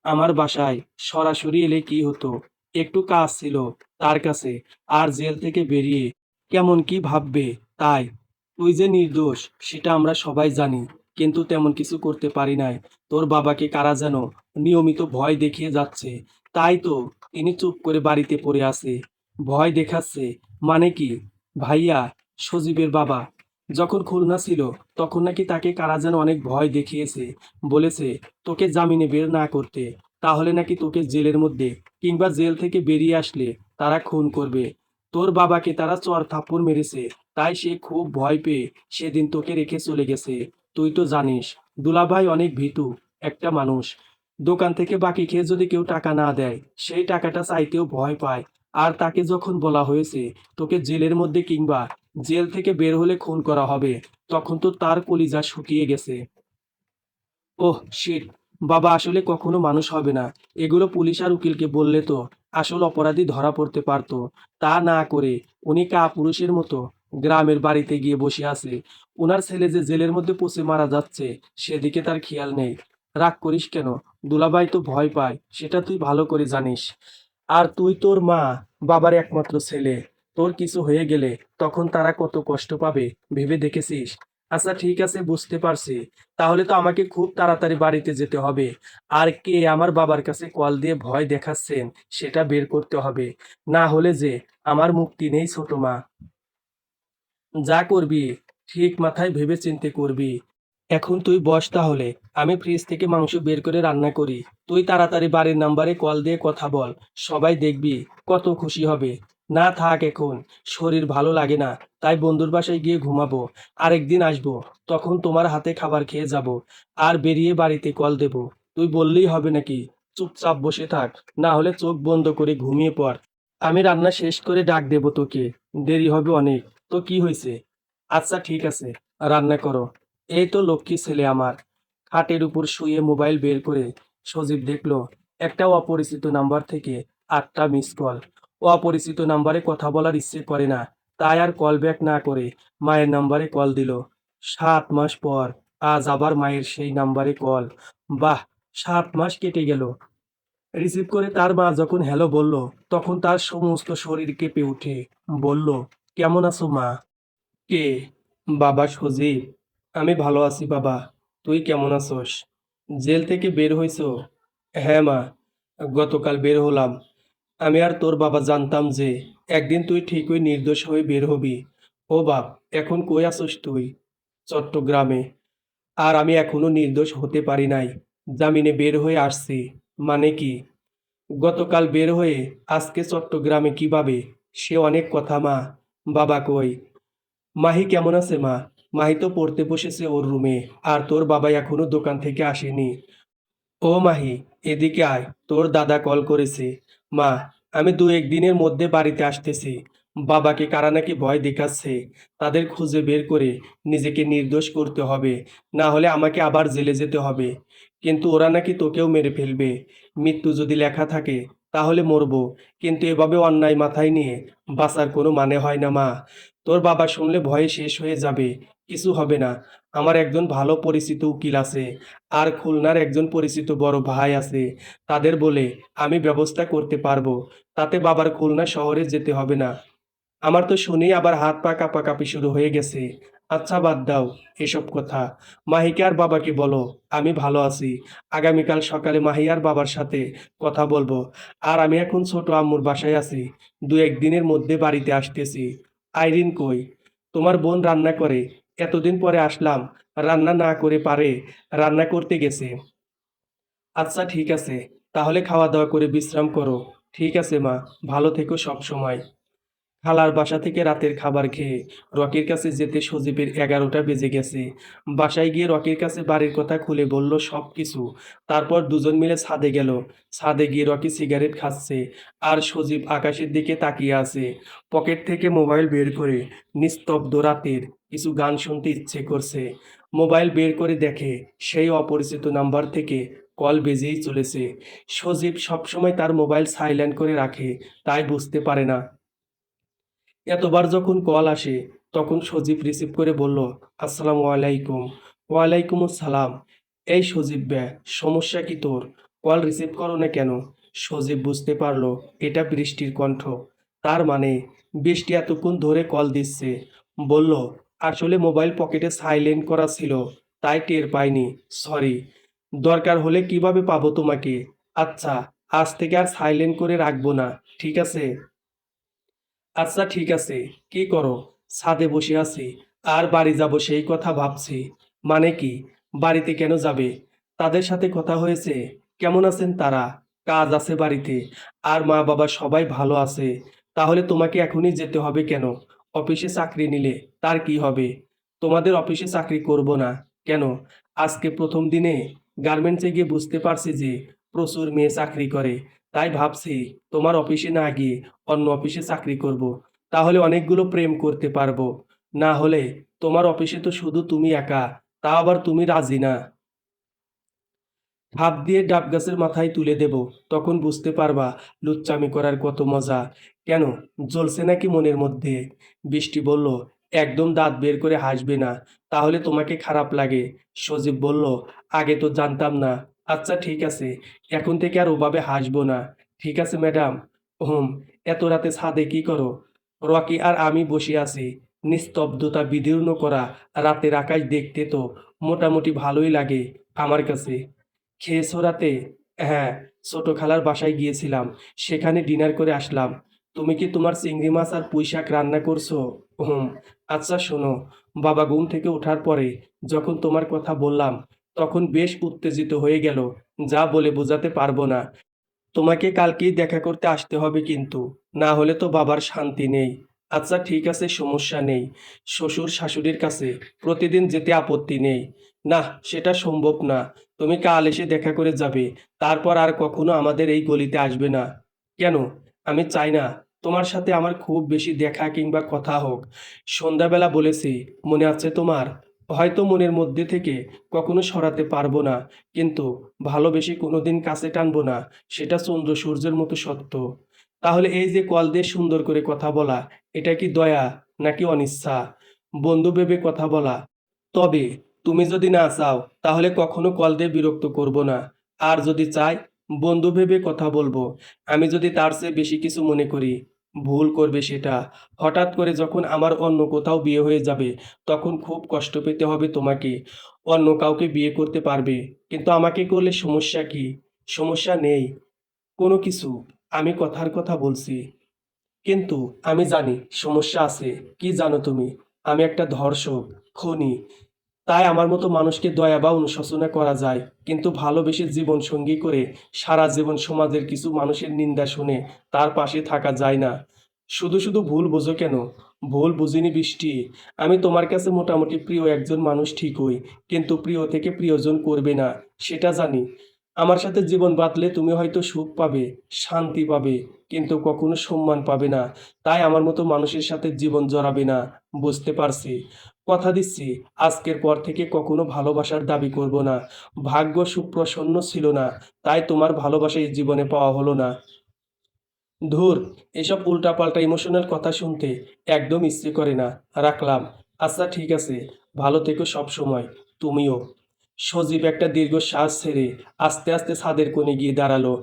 আমার বাসায় সরাসরি এলে কি হতো? একটু কাজ ছিল তার কাছে। আর জেল থেকে বেরিয়ে কেমন কি ভাববে, তাই। তুই যে নির্দোষ সেটা আমরা সবাই জানি, কিন্তু তেমন কিছু করতে পারি নাই। তোর বাবাকে কারা যেন নিয়মিত ভয় দেখিয়ে যাচ্ছে, তাই তো তিনি চুপ করে বাড়িতে পড়ে আছে। ভয় দেখাচ্ছে মানে কি? ভাইয়া, সজীবের বাবা যখন খুলনা ছিল তখন নাকি তাকে কারা যেন অনেক ভয় দেখিয়েছে, বলেছে তোকে জামিনে বের না করতে, তাহলে নাকি তোকে জেলের মধ্যে কিংবা জেল থেকে বেরিয়ে আসলে তারা খুন করবে। তোর বাবাকে তারা চর থাপ্পড় মেরেছে, তাই সে খুব ভয় পেয়ে সেদিন তোকে রেখে চলে গেছে। তুই তো জানিস দুলাভাই অনেক ভীতু একটা মানুষ। দোকান থেকে বাকি খেয়ে যদি কেউ টাকা না দেয় সেই টাকাটা চাইতেও ভয় পায়। আর তাকে যখন বলা হয়েছে তোকে জেলের মধ্যে কিংবা জেল থেকে বের হলে খুন করা হবে, তখন তো তার কলিজা শুকিয়ে গেছে। Oh shit! বাবা আসলে কখনো মানুষ হবে না। এগুলো পুলিশ আর উকিলকে বললে তো আসল অপরাধী ধরা পড়তে পারতো। তা না করে উনি কাপুরুষের মতো গ্রামের বাড়িতে গিয়ে বসে আছে। উনার ছেলে যে জেলের মধ্যে পচে মারা যাচ্ছে সেদিকে তার খেয়াল নেই। রাগ করিস কেন? দুলাভাই তো ভয় পায়, সেটা তুই ভালো করে জানিস। আর তুই তোর মা বাবার একমাত্র ছেলে। তোর কিছু হয়ে গেলে তখন তারা কত কষ্ট পাবে ভেবে দেখেছিস? আচ্ছা ঠিক আছে, বুঝতে পারছি। তাহলে তো আমাকে খুব তাড়াতাড়ি বাড়িতে যেতে হবে। আর কে আমার বাবার কাছে কল দিয়ে ভয় দেখাচ্ছেন সেটা বের করতে হবে। না হলে যে আমার মুক্তি নেই ছোট মা। যা করবি ঠিক মাথায় ভেবে চিন্তে করবি। এখন তুই বস তাহলে, আমি ফ্রিজ থেকে মাংস বের করে রান্না করি। তুই তাড়াতাড়ি বাড়ির নাম্বারে কল দিয়ে কথা বল, সবাই দেখবি কত খুশি হবে। না থাক এখন, শরীর ভালো লাগে না, তাই বন্ধুর বাসায় গিয়ে ঘুমাবো। আরেকদিন আসবো, তখন তোমার হাতে খাবার খেয়ে যাব। আর বেরিয়ে বাড়িতে কল দেব। তুই বললেই হবে নাকি? চুপচাপ বসে থাক, না হলে চোখ বন্ধ করে ঘুমিয়ে পড়। আমি রান্না শেষ করে ডাক দেব তোকে। দেরি হবে অনেক। তো কি হয়েছে? আচ্ছা ঠিক আছে, রান্না করো। এই তো লক্ষ্মী ছেলে আমার। খাটের উপর শুয়ে মোবাইল বের করে সজীব দেখলো একটা অপরিচিত নাম্বার থেকে 8টা মিস কল। অপরিচিত নাম্বারে কথা বলার ইচ্ছে করে না, তাই আর কল ব্যাক না করে মায়ের নাম্বারে কল দিল। 7 মাস পর আজ আবার মায়ের সেই নাম্বারে কল। বাহ! 7 মাস কেটে গেল। রিসিভ করে তার মা যখন হ্যালো বলল, তখন তার সমস্ত শরীর কেঁপে উঠে। বলল, কেমন আছো মা? কে? বাবা সজীব। আমি ভালো আছি বাবা। তুই কেমন আছোস? জেল থেকে বের হইছো? হ্যাঁ মা, গতকাল বের হলাম। আমি আর তোর বাবা জানতাম যে একদিন তুই ঠিকই নির্দোষ হয়ে বের হবি। ও বাপ, এখন কই আছোস তুই? চট্টগ্রামে। আর আমি এখনো নির্দোষ হতে পারি নাই। জামিনে বের হয়ে আসছি। মানে কি? গতকাল বের হয়ে আজকে চট্টগ্রামে কিভাবে? সে অনেক কথা মা। বাবা কই? মাহি কেমন আছে মা? মাহি তো পড়তে বসেছে ওর রুমে। আর তোর বাবা এখনো দোকান থেকে আসেনি। ও মাহি, এদিকে আয়, তোর দাদা কল করেছে। মা, আমি 2-1 দিনের মধ্যে বাড়িতে আসতেছি। বাবাকে কারা নাকি ভয় দেখাচ্ছে, তাদের খুঁজে বের করে নিজেকে নির্দোষ করতে হবে, না হলে আমাকে আবার জেলে যেতে হবে। কিন্তু ওরা নাকি তোকেও মেরে ফেলবে। মৃত্যু যদি লেখা থাকে তাহলে মরবো, কিন্তু এভাবে অন্যায় মাথায় নিয়ে বাঁচার কোনো মানে হয় না মা। তোর বাবা শুনলে ভয়ে শেষ হয়ে যাবে। কিছু হবে না। আমার একজন ভালো পরিচিত উকিল আছে, আর খুলনার একজন পরিচিত বড় ভাই আছে। তাদের বলে আমি ব্যবস্থা করতে পারবো। তাতে বাবার খুলনা শহরে যেতে হবে না। আমার তো শুনেই আবার হাত পা কাঁপাকাঁপি শুরু হয়ে গেছে। আচ্ছা বাদ দাও এসব কথা। মাহিকে আর বাবাকে বলো আমি ভালো আছি। আগামীকাল সকালে মাহি আর বাবার সাথে কথা বলবো। আর আমি এখন ছোট আম্মুর বাসায় আছি। 2-1 দিনের মধ্যে বাড়িতে আসতেছি। আইরিন কই? তোমার বোন রান্না করে। এতদিন পরে আসলাম, রান্না না করে পারে? রান্না করতে গেছে। আচ্ছা ঠিক আছে, তাহলে খাওয়া দাওয়া করে বিশ্রাম করো। ঠিক আছে মা, ভালো থেকো সব সময়। খালার বাসা থেকে রাতের খাবার খেয়ে রকির কাছে যেতে সজীবের 11টা বেজে গেছে। বাসায় গিয়ে রকির কাছে বাড়ির কথা খুলে বলল সব কিছু। তারপর দুজন মিলে ছাদে গেল। ছাদে গিয়ে রকি সিগারেট খাচ্ছে আর সজীব আকাশের দিকে তাকিয়ে আছে। পকেট থেকে মোবাইল বের করে নিস্তব্ধ রাতের কিছু গান শুনতে ইচ্ছে করছে। মোবাইল বের করে দেখে সেই অপরিচিত নাম্বার থেকে কল বেজেই চলেছে। সজীব সবসময় তার মোবাইল সাইলেন্ট করে রাখে, তাই বুঝতে পারে না। এতবার যখন কল আসে তখন সজীব রিসিভ করে বলল, আসসালামু আলাইকুম। ওয়ালাইকুম আসসালাম। এই সজীব ব্যা, সমস্যা কি তোর? কল রিসিভ করো না কেন? সজীব বুঝতে পারলো এটা বৃষ্টির কণ্ঠ। তার মানে বৃষ্টি এতক্ষণ ধরে কল দিচ্ছে। বলল, আসলে মোবাইল পকেটে সাইলেন্ট করা ছিল, তাই টের পাইনি। সরি। দরকার হলে কিভাবে পাবো তোমাকে? আচ্ছা, আজ থেকে আর সাইলেন্ট করে রাখবো না। ঠিক আছে? আচ্ছা ঠিক আছে। কি করো? ছাদে বসে আছি। আর বাড়ি যাব সেই কথা ভাবছি। মানে কি? বাড়িতে কেন যাবে? তাদের সাথে কথা হয়েছে? কেমন আছেন তারা? কাজ আছে বাড়িতে। আর মা বাবা সবাই ভালো আছে। তাহলে তোমাকে এখনই যেতে হবে কেন? অফিসে চাকরি নিলে তার কি হবে? তোমাদের অফিসে চাকরি করব না। কেন? আজকে প্রথম দিনে গার্মেন্টসে গিয়ে বুঝতে পারছি যে প্রচুর মেয়ে চাকরি করে। তাই ভাবছি তোমার অফিসে না গিয়ে অন্য অফিসে চাকরি করব। তাহলে অনেকগুলো প্রেম করতে পারবো। না হলে তোমার অফিসে তো শুধু তুমি একা। তা আবার তুমি রাজি না। হাত দিয়ে ডাব গাছের মাথায় তুলে দেব। তখন বুঝতে পারবা লুচ্চামি করার কত মজা। কেন? জ্বলছে নাকি মনের মধ্যে? বৃষ্টি বলল, একদম দাঁত বের করে হাসবে না। তাহলে তোমাকে খারাপ লাগে। সজীব বলল, আগে তো জানতাম না। আচ্ছা ঠিক আছে, এখন থেকে আর ওভাবে হাসবো না। ঠিক আছে ম্যাডাম। হুম। এত রাতে ছাদে কি করো? রকি আর আমি বসে আছি। নিস্তব্ধতা বিদীর্ণ করা রাতের আকাশ দেখতে তো মোটামুটি ভালোই লাগে আমার কাছে। খেয়েছো রাতে? হ্যাঁ, ছোট খালার বাসায় গিয়েছিলাম। সেখানে ডিনার করে আসলাম। তুমি কি তোমার চিংড়ি মাছ আর পুঁই শাক রান্না করছো? হুম। আচ্ছা শোনো, বাবা ঘুম থেকে ওঠার পরে যখন তোমার কথা বললাম, তখন বেশ উত্তেজিত হয়ে গেল। যা বলে বোঝাতে পারবো না। তোমাকে কালকেই দেখা করতে আসতে হবে কিন্তু, না হলে তো বাবার শান্তি নেই। আচ্ছা ঠিক আছে, সমস্যা নেই। শ্বশুর শাশুড়ির কাছে প্রতিদিন যেতে আপত্তি নেই। না, সেটা সম্ভব না। তুমি কাল এসে দেখা করে যাবে। তারপর আর কখনো আমাদের এই গলিতে আসবে না। কেন? আমি চাই না তোমার সাথে আমার খুব বেশি দেখা কিংবা কথা হোক। সন্ধ্যাবেলা বলেছি, মনে আছে তোমার? হয়তো মনের মধ্যে থেকে কখনো সরাতে পারবো না, কিন্তু ভালোবেসে কোনোদিন কাছে টানবো না। সেটা চন্দ্র সূর্যের মতো সত্য। তাহলে এই যে কল দিয়ে সুন্দর করে কথা বলা, এটা কি দয়া নাকি অনিচ্ছা? বন্ধু ভেবে কথা বলা। তবে তুমি যদি না চাও তাহলে কখনো কল দিয়ে বিরক্ত করব না। আর যদি চাই, বন্ধু ভেবে কথা বলবো। আমি যদি তার চেয়ে বেশি কিছু মনে করি, ভুল করবে সেটা। হঠাৎ করে যখন আমার অন্য কোথাও বিয়ে হয়ে যাবে, তখন খুব কষ্ট পেতে হবে তোমাকে। অন্য কাউকে বিয়ে করতে পারবে, কিন্তু আমাকে করলে সমস্যা কি? সমস্যা নেই কোনো কিছু। আমি কথার কথা বলছি। কিন্তু আমি জানি সমস্যা আছে। কি জানো তুমি? আমি একটা ধর্ষক, খুনি। তাই আমার মতো মানুষকে দয়া বা অনুশোচনা করা যায়, কিন্তু ভালোবেসে জীবন সঙ্গী করে সারা জীবন সমাজের কিছু মানুষের নিন্দা শুনে তার পাশে থাকা যায় না। শুধু শুধু ভুল বোঝো কেন? ভুল বুঝিনি বৃষ্টি। আমি তোমার কাছে মোটামুটি প্রিয় একজন মানুষ ঠিকই, কিন্তু প্রিয় থেকে প্রিয়জন করবে না, সেটা জানি। আমার সাথে জীবন বাঁধলে তুমি হয়তো সুখ পাবে, শান্তি পাবে, কিন্তু কখনো সম্মান পাবে না। তাই আমার মতো মানুষের সাথে জীবন জড়াবে না। বুঝতে পারছি। কথা দিচ্ছি, আজকের পর থেকে কখনো ভালোবাসার দাবি করব না। ভাগ্য সুপ্রসন্ন ছিল না, তাই তোমার ভালোবাসা এই জীবনে পাওয়া হলো না। ধুর, এসব উল্টাপাল্টা ইমোশনাল কথা শুনতে একদম ইচ্ছে করে না। রাখলাম। আচ্ছা ঠিক আছে, ভালো থেকো সব সময়। তুমিও। সজীব একটা দীর্ঘশ্বাস ছেড়ে আস্তে আস্তে ছাদের কোণে গিয়ে দাঁড়ালো।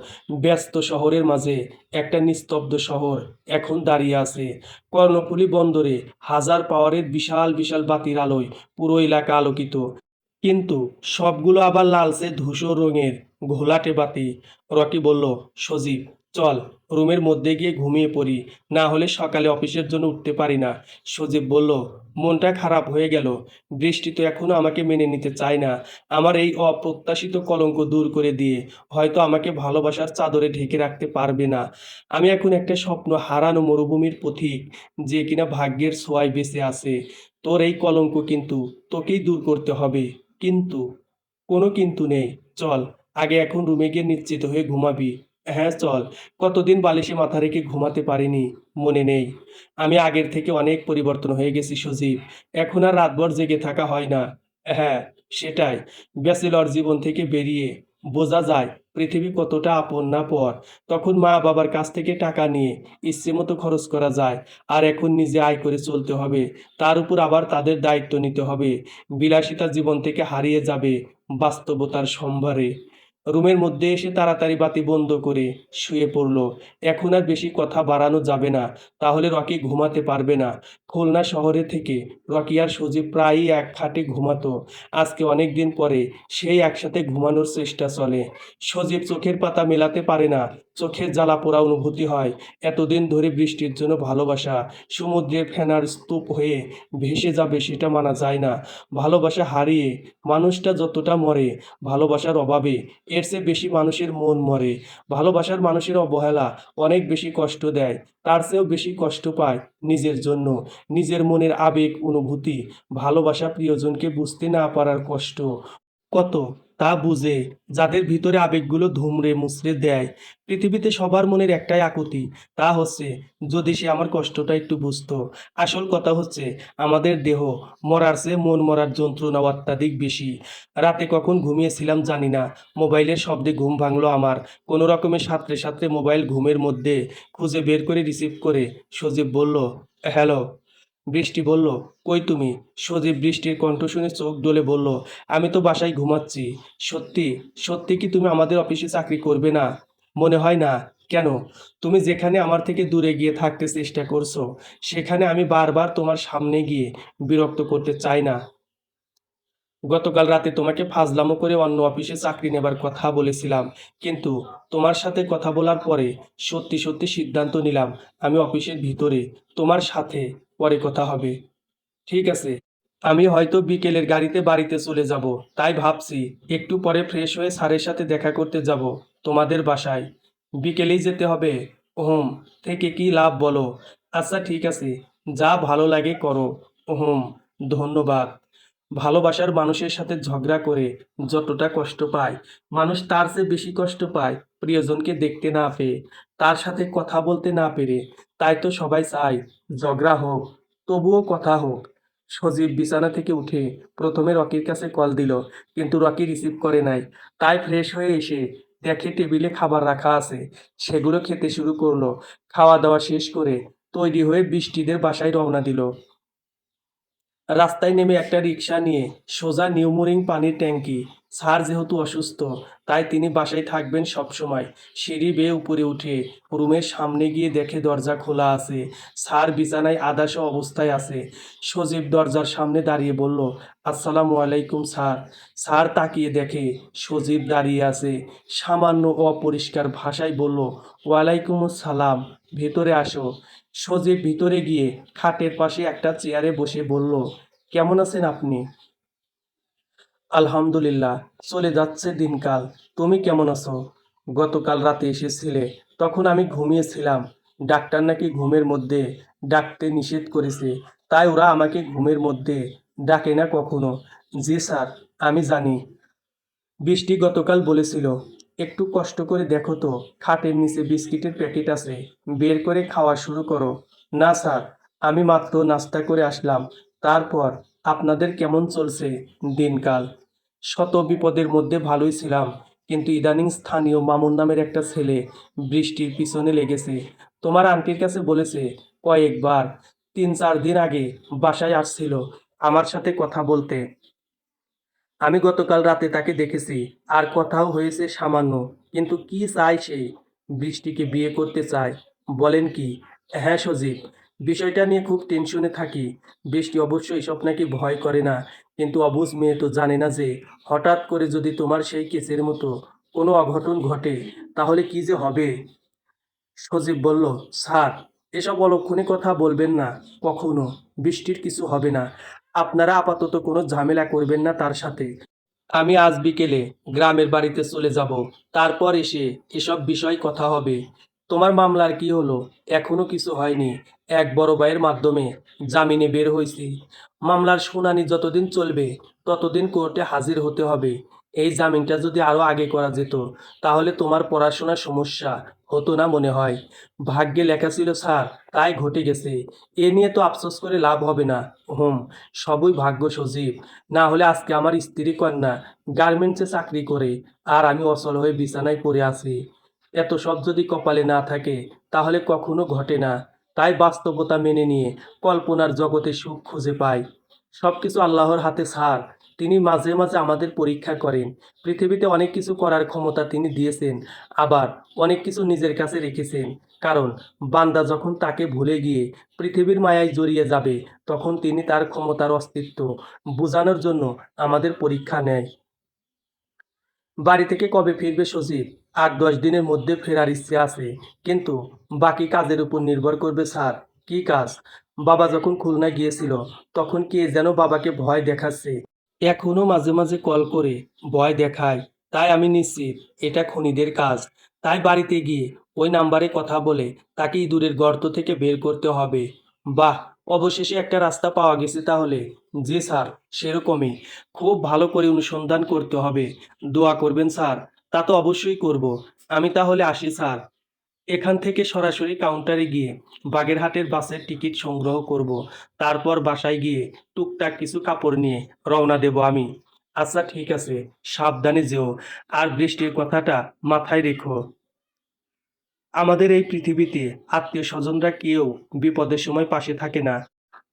ব্যস্ত শহরের মাঝে একটা নিস্তব্ধ শহর এখন দাঁড়িয়ে আছে। কর্ণফুলী বন্দরে হাজার পাওয়ারের বিশাল বিশাল বাতির আলোয় পুরো এলাকা আলোকিত। কিন্তু সবগুলো আবার লালচে ধূসর রঙের ঘোলাটে বাতি। রকি বলল, সজীব চল, রুমের মধ্যে গিয়ে ঘুমিয়ে পড়ি, না হলে সকালে অফিসের জন্য উঠতে পারি না। সজীব বলল, মনটা খারাপ হয়ে গেল। বৃষ্টি তো এখনো আমাকে মেনে নিতে চায় না। আমার এই অপ্রত্যাশিত কলঙ্ক দূর করে দিয়ে হয়তো আমাকে ভালোবাসার চাদরে ঢেকে রাখতে পারবে না। আমি এখন একটা স্বপ্ন হারানো মরুভূমির পথিক, যে কিনা ভাগ্যের ছোঁয়ায় বেঁচে আছে। তোর এই কলঙ্ক কিন্তু তোকেই দূর করতে হবে। কিন্তু কোনো কিন্তু নেই। চল, আগে এখন রুমে গিয়ে নিশ্চিত হয়ে ঘুমাবি। হ্যাঁ চল। কতদিন বালিশে মাথা রেখে ঘুমাতে পারিনি, মনে নেই? আমি আগের থেকে অনেক পরিবর্তন হয়ে গেছি সজীব। এখন আর রাতভর জেগে থাকা হয় না। হ্যাঁ, সেটাই। ব্যাচেলর জীবন থেকে বেরিয়ে বোঝা যায় পৃথিবী কতটা আপন না পর। তখন মা বাবার কাছ থেকে টাকা নিয়ে ইচ্ছে মতো খরচ করা যায়। আর এখন নিজে আয় করে চলতে হবে। তার উপর আবার তাদের দায়িত্ব নিতে হবে। বিলাসিতা জীবন থেকে হারিয়ে যাবে বাস্তবতার সম্ভারে। রুমের মধ্যে এসে তাড়াতাড়ি বাতি বন্ধ করে শুয়ে পড়ল। এখন আর বেশি কথা বাড়ানো যাবে না, তাহলে রকি ঘুমাতে পারবে না। খুলনা শহরে থেকে রকি আর সজীব প্রায়ই এক খাটে ঘুমাতো। আজকে অনেক দিন পরে সেই একসাথে ঘুমানোর চেষ্টা চলে। সজীব চোখের পাতা মেলাতে পারে না, চোখের জ্বালা পোড়া অনুভূতি হয়। এতদিন ধরে বৃষ্টির জন্য ভালোবাসা সমুদ্রের ফেনার স্তূপ হয়ে ভেসে যাবে সেটা মানা যায় না। ভালোবাসা হারিয়ে মানুষটা যতটা মরে, ভালোবাসার অভাবে এর চেয়ে বেশি মানুষের মন মরে। ভালোবাসার মানুষের অবহেলা অনেক বেশি কষ্ট দেয়। তার চেয়েও বেশি কষ্ট পায় নিজের জন্য, নিজের মনের আবেগ অনুভূতি। ভালোবাসা প্রিয়জনকে বুঝতে না পারার কষ্ট কত তা বুঝে যাদের ভিতরে আবেগগুলো ধুমড়ে মুচড়ে দেয়। পৃথিবীতে সবার মনের একটাই আকুতি, তা হচ্ছে যদি সে আমার কষ্টটা একটু বুঝতো। আসল কথা হচ্ছে আমাদের দেহ মরার চেয়ে মন মরার যন্ত্রণা অত্যাধিক বেশি। রাতে কখন ঘুমিয়েছিলাম জানি না, মোবাইলের শব্দে ঘুম ভাঙলো আমার। কোনো রকমের সাঁতরে সাঁতরে মোবাইল ঘুমের মধ্যে খুঁজে বের করে রিসিভ করে সজীব বলল, হ্যালো। বৃষ্টি বলল, কই তুমি? সজীব বৃষ্টির কণ্ঠ শুনে চোখ ডলে বলল, আমি তো বাসায় ঘুমাচ্ছি। সত্যি? সত্যি কি তুমি আমাদের অফিসে চাকরি করবে না? মনে হয় না। কেন? তুমি যেখানে আমার থেকে দূরে গিয়ে থাকতে চেষ্টা করছো, সেখানে আমি বারবার তোমার সামনে গিয়ে বিরক্ত করতে চাই না। গতকাল রাতে তোমাকে ফাজলামো করে অন্য অফিসে চাকরি নেবার কথা বলেছিলাম, কিন্তু তোমার সাথে কথা বলার পরে সত্যি সত্যি সিদ্ধান্ত নিলাম আমি অফিসের ভিতরে তোমার সাথে পরে কথা হবে। ঠিক আছে। আমি হয়তো বিকেলের গাড়িতে বাড়িতে চলে যাব। তাই ভাবছি একটু পরে ফ্রেশ হয়ে স্যারের সাথে দেখা করতে যাব তোমাদের বাসায়। বিকেলেই যেতে হবে? হুম। থেকে কি লাভ বলো? আচ্ছা ঠিক আছে, যা ভালো লাগে করো। হুম। ধন্যবাদ। ভালোবাসার মানুষের সাথে ঝগড়া করে যতটা কষ্ট পায়, মানুষ তার চেয়ে বেশি কষ্ট পায় প্রিয়জনকে দেখতে না পেয়ে, তার সাথে কথা বলতে না পেরে। তাই তো সবাই চায় ঝগড়া হোক, তবুও কথা হোক। সজীব বিছানা থেকে উঠে প্রথমে রকির কাছে কল দিল, কিন্তু রকি রিসিভ করে নাই। তাই ফ্রেশ হয়ে এসে দেখে টেবিলে খাবার রাখা আছে, সেগুলো খেতে শুরু করলো। খাওয়া দাওয়া শেষ করে তৈরি হয়ে বৃষ্টিদের বাসায় রওনা দিল। রাস্তায় নেমে একটা রিক্সা নিয়ে সোজা নিউমোরিং পানির ট্যাঙ্কি। স্যার যেহেতু অসুস্থ, তাই তিনি বাসায় থাকবেন সবসময়। সিঁড়ি বেয়ে উপরে উঠে রুমের সামনে গিয়ে দেখে দরজা খোলা আছে। স্যার বিছানায় আধা অবস্থায় আছে। সজীব দরজার সামনে দাঁড়িয়ে বলল, আসসালামু আলাইকুম স্যার। স্যার তাকিয়ে দেখে সজীব দাঁড়িয়ে আছে। সামান্য অপরিষ্কার ভাষায় বলল, ওয়ালাইকুম আসসালাম, ভেতরে আসো। সজীব ভিতরে গিয়ে খাটের পাশে একটা চেয়ারে বসে বলল, কেমন আছেন আপনি? আলহামদুলিল্লাহ, চলে যাচ্ছে দিনকাল। তুমি কেমন আছো? গতকাল রাতে এসেছিলে, তখন আমি ঘুমিয়েছিলাম। ডাক্তার নাকি ঘুমের মধ্যে ডাকতে নিষেধ করেছে, তাই ওরা আমাকে ঘুমের মধ্যে ডাকে না কখনো। জি স্যার, আমি জানি। বৃষ্টি গতকাল বলেছিল, একটু কষ্ট করে দেখো তো, খাটের নিচে বিস্কিটের প্যাকেট আছে, বের করে খাওয়া শুরু করো। না স্যার, আমি মাত্র নাস্তা করে আসলাম। তারপর আপনাদের কেমন চলছে দিনকাল? শত বিপদের মধ্যে ভালোই ছিলাম, কিন্তু ইদানিং স্থানীয় মামুন নামের একটা ছেলে বৃষ্টির পিছনে লেগেছে। তোমার আন্টির কাছে বলেছে কয়েকবার। 3-4 দিন আগে বাসায় আসছিল আমার সাথে কথা বলতে। আমি গতকাল রাতে তাকে দেখেছি, আর কথাও হয়েছে সামান্য। কিন্তু কি চায় সে? বৃষ্টিকে বিয়ে করতে চায়। বলেন কি? হ্যাঁ সজীব, বিষয়টা নিয়ে খুব টেনশনে থাকি। বৃষ্টি অবশ্য এসব নাকি ভয় করে না, কিন্তু অবুঝ মেয়ে তো জানে না যে হঠাৎ করে যদি তোমার সেই কেসের মতো কোনো অঘটন ঘটে, তাহলে কি যে হবে। সজীব বলল, স্যার, এসব অলক্ষণে কথা বলবেন না কখনো। বৃষ্টির কিছু হবে না। আপনারা আপাতত কোনো ঝামেলা করবেন না তার সাথে। আমি আজ বিকেলে গ্রামের বাড়িতে চলে যাব। তারপর এসে এসব বিষয় কথা হবে। তোমার মামলার কি হলো? এখনো কিছু হয়নি। এক বড় ভাইয়ের মাধ্যমে জামিনে বের হয়েছি। মামলার শুনানি যতদিন চলবে ততদিন কোর্টে হাজির হতে হবে। এই জামিনটা যদি আরো আগে করা যেত, তাহলে তোমার পড়াশোনার সমস্যা হতো না মনে হয়। ভাগ্যে লেখা ছিল স্যার, তাই ঘটে গেছে। এ নিয়ে তো আফসোস করে লাভ হবে না। হুম। সবই ভাগ্য সজীব। না হলে আজকে আমার স্ত্রী কন্যা গার্মেন্টসে চাকরি করে, আর আমি অচল হয়ে বিছানায় পড়ে আছি। এত সব যদি কপালে না থাকে, তাহলে কখনো ঘটে না। তাই বাস্তবতা মেনে নিয়ে কল্পনার জগতে সুখ খুঁজে পাই। সবকিছু আল্লাহর হাতে ছাড়। তিনি মাঝে মাঝে আমাদের পরীক্ষা করেন। পৃথিবীতে অনেক কিছু করার ক্ষমতা তিনি দিয়েছেন, আবার অনেক কিছু নিজের কাছে রেখেছেন। কারণ বান্দা যখন তাকে ভুলে গিয়ে পৃথিবীর মায়ায় জড়িয়ে যাবে, তখন তিনি তার ক্ষমতার অস্তিত্ব বোঝানোর জন্য আমাদের পরীক্ষা নেয়। বাড়ি থেকে কবে ফিরবে সজীব? ৮-১০ দিনের মধ্যে ফেরার ইচ্ছে আছে, কিন্তু বাকি কাজের উপর নির্ভর করবে স্যার। কি কাজ? বাবা যখন খুলনায় গিয়েছিল, তখন কে যেন বাবাকে ভয় দেখাচ্ছে। এখনো মাঝে মাঝে কল করে ভয় দেখায়। তাই আমি নিশ্চিত এটা খুনিদের কাজ। তাই বাড়িতে গিয়ে ওই নাম্বারে কথা বলে তাকে ইঁদুরের গর্ত থেকে বের করতে হবে। বাহ! অবশেষে একটা রাস্তা পাওয়া গেছে তাহলে। জি স্যার, সেরকমই। খুব ভালো করে অনুসন্ধান করতে হবে। দোয়া করবেন স্যার। তা তো অবশ্যই করব। আমি তাহলে আসি স্যার। এখান থেকে সরাসরি কাউন্টারে গিয়ে বাগেরহাটের বাসের টিকিট সংগ্রহ করব। তারপর বাসায় গিয়ে টুকটাক কিছু কাপড় নিয়ে রওনা দেব আমি। আচ্ছা ঠিক আছে, সাবধানে যেও। আর বৃষ্টির কথাটা মাথায় রেখো। আমাদের এই পৃথিবীতে আত্মীয় স্বজনরা কেউ বিপদের সময় পাশে থাকে না।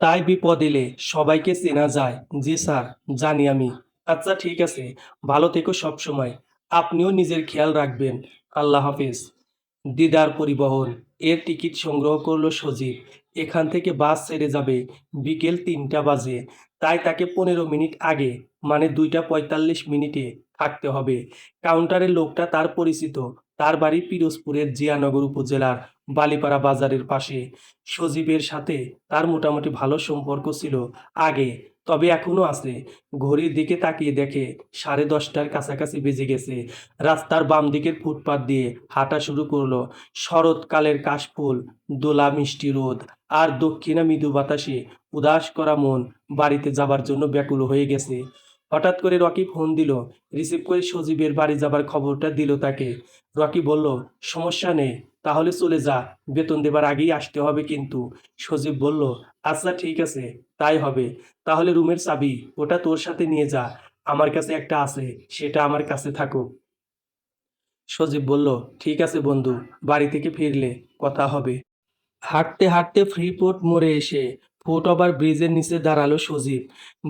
তাই বিপদ এলে সবাইকে চেনা যায়। জি স্যার, জানি আমি। আচ্ছা ঠিক আছে, ভালো থেকো সব সময়। আপনিও নিজের খেয়াল রাখবেন। আল্লাহ হাফেজ। দিদার পরিবহন এর টিকিট সংগ্রহ করলো সজীব। এখান থেকে বাস ছেড়ে যাবে বিকেল ৩টা বাজে। তাই তাকে ১৫ মিনিট আগে, মানে ২টা ৪৫ মিনিটে থাকতে হবে। কাউন্টারের লোকটা তার পরিচিত। তার বাড়ি পিরোজপুরের জিয়ানগর উপজেলার বালিপাড়া বাজারের পাশে। সজীবের সাথে তার মোটামুটি ভালো সম্পর্ক ছিল আগে, তবে এখনো আছে। ঘড়ির দিকে তাকিয়ে দেখে ১০:৩০টার কাছাকাছি বেজে গেছে। রাস্তার বাম দিকের ফুটপাত দিয়ে হাঁটা শুরু করলো। শরৎকালের কাশফুল, দোলা মিষ্টি রোদ আর দক্ষিণা মৃদু বাতাসে উদাস করা মন বাড়িতে যাবার জন্য ব্যাকুল হয়ে গেছে। হঠাৎ করে রকি ফোন দিল। রিসিভ করে সজীবের বাড়ি যাবার খবরটা দিল তাকে। রকি বলল, সমস্যা নেই, তাহলে চলে যা, বেতন দেবার আগেই আসতে হবে কিন্তু। সজীব বলল, আচ্ছা ঠিক আছে, তাই হবে। তাহলে রুমের চাবি ওটা তোর সাথে নিয়ে যা, আমার কাছে একটা আছে, সেটা আমার কাছে থাকুক। সজীব বলল, ঠিক আছে বন্ধু, বাড়ি থেকে ফিরলে কথা হবে। হাঁটতে হাঁটতে ফ্রিপোর্ট মোড়ে এসে ফুটওভার ব্রিজের নিচে দাঁড়ালো সজীব।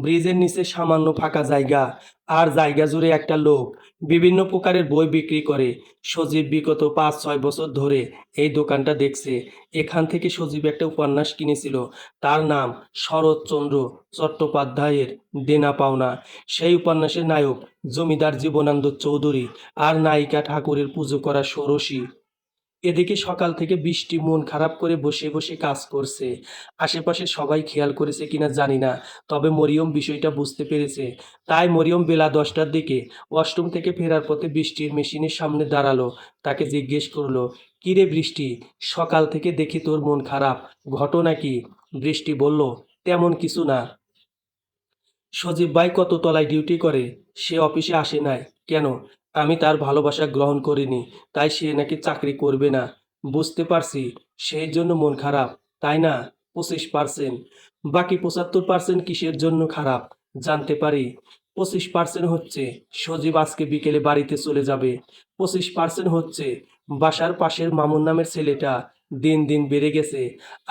ব্রিজের নিচে সামান্য ফাঁকা জায়গা, আর জায়গা জুড়ে একটা লোক বিভিন্ন প্রকারের বই বিক্রি করে। সজীব বিগত ৫-৬ বছর ধরে এই দোকানটা দেখছে। এখান থেকে সজীব একটা উপন্যাস কিনেছিল। তার নাম শরৎচন্দ্র চট্টোপাধ্যায়ের দেনা পাওনা। সেই উপন্যাসের নায়ক জমিদার জীবনানন্দ চৌধুরী, আর নায়িকা ঠাকুরের পুজো করা ষোড়শী। এদিকে সকাল থেকে বৃষ্টি মন খারাপ করে বসে বসে কাজ করছে। আশেপাশে সবাই খেয়াল করেছে কিনা জানি না, তবে মরিয়ম বিষয়টা বুঝতে পেরেছে। তাই মরিয়ম বেলা ১০টার দিকে ওয়াশরুম থেকে ফেরার পথে বৃষ্টির মেশিনের সামনে দাঁড়ালো। তাকে জিজ্ঞেস করলো, কিরে বৃষ্টি, সকাল থেকে দেখি তোর মন খারাপ, ঘটনা কি? বৃষ্টি বলল, তেমন কিছু না। সজীব ভাই কত তলায় ডিউটি করে, সে অফিসে আসে নাই কেন? আমি তার ভালোবাসা গ্রহণ করিনি, তাই সে নাকি চাকরি করবে না। বুঝতে পারছি, সেই জন্য মন খারাপ, তাই না? ২৫%। বাকি ৭৫% কিসের জন্য খারাপ জানতে পারি? ২৫% হচ্ছে সজীব আজকে বিকেলে বাড়িতে চলে যাবে। ২৫% হচ্ছে বাসার পাশের মামুন নামের ছেলেটা দিন দিন বেড়ে গেছে।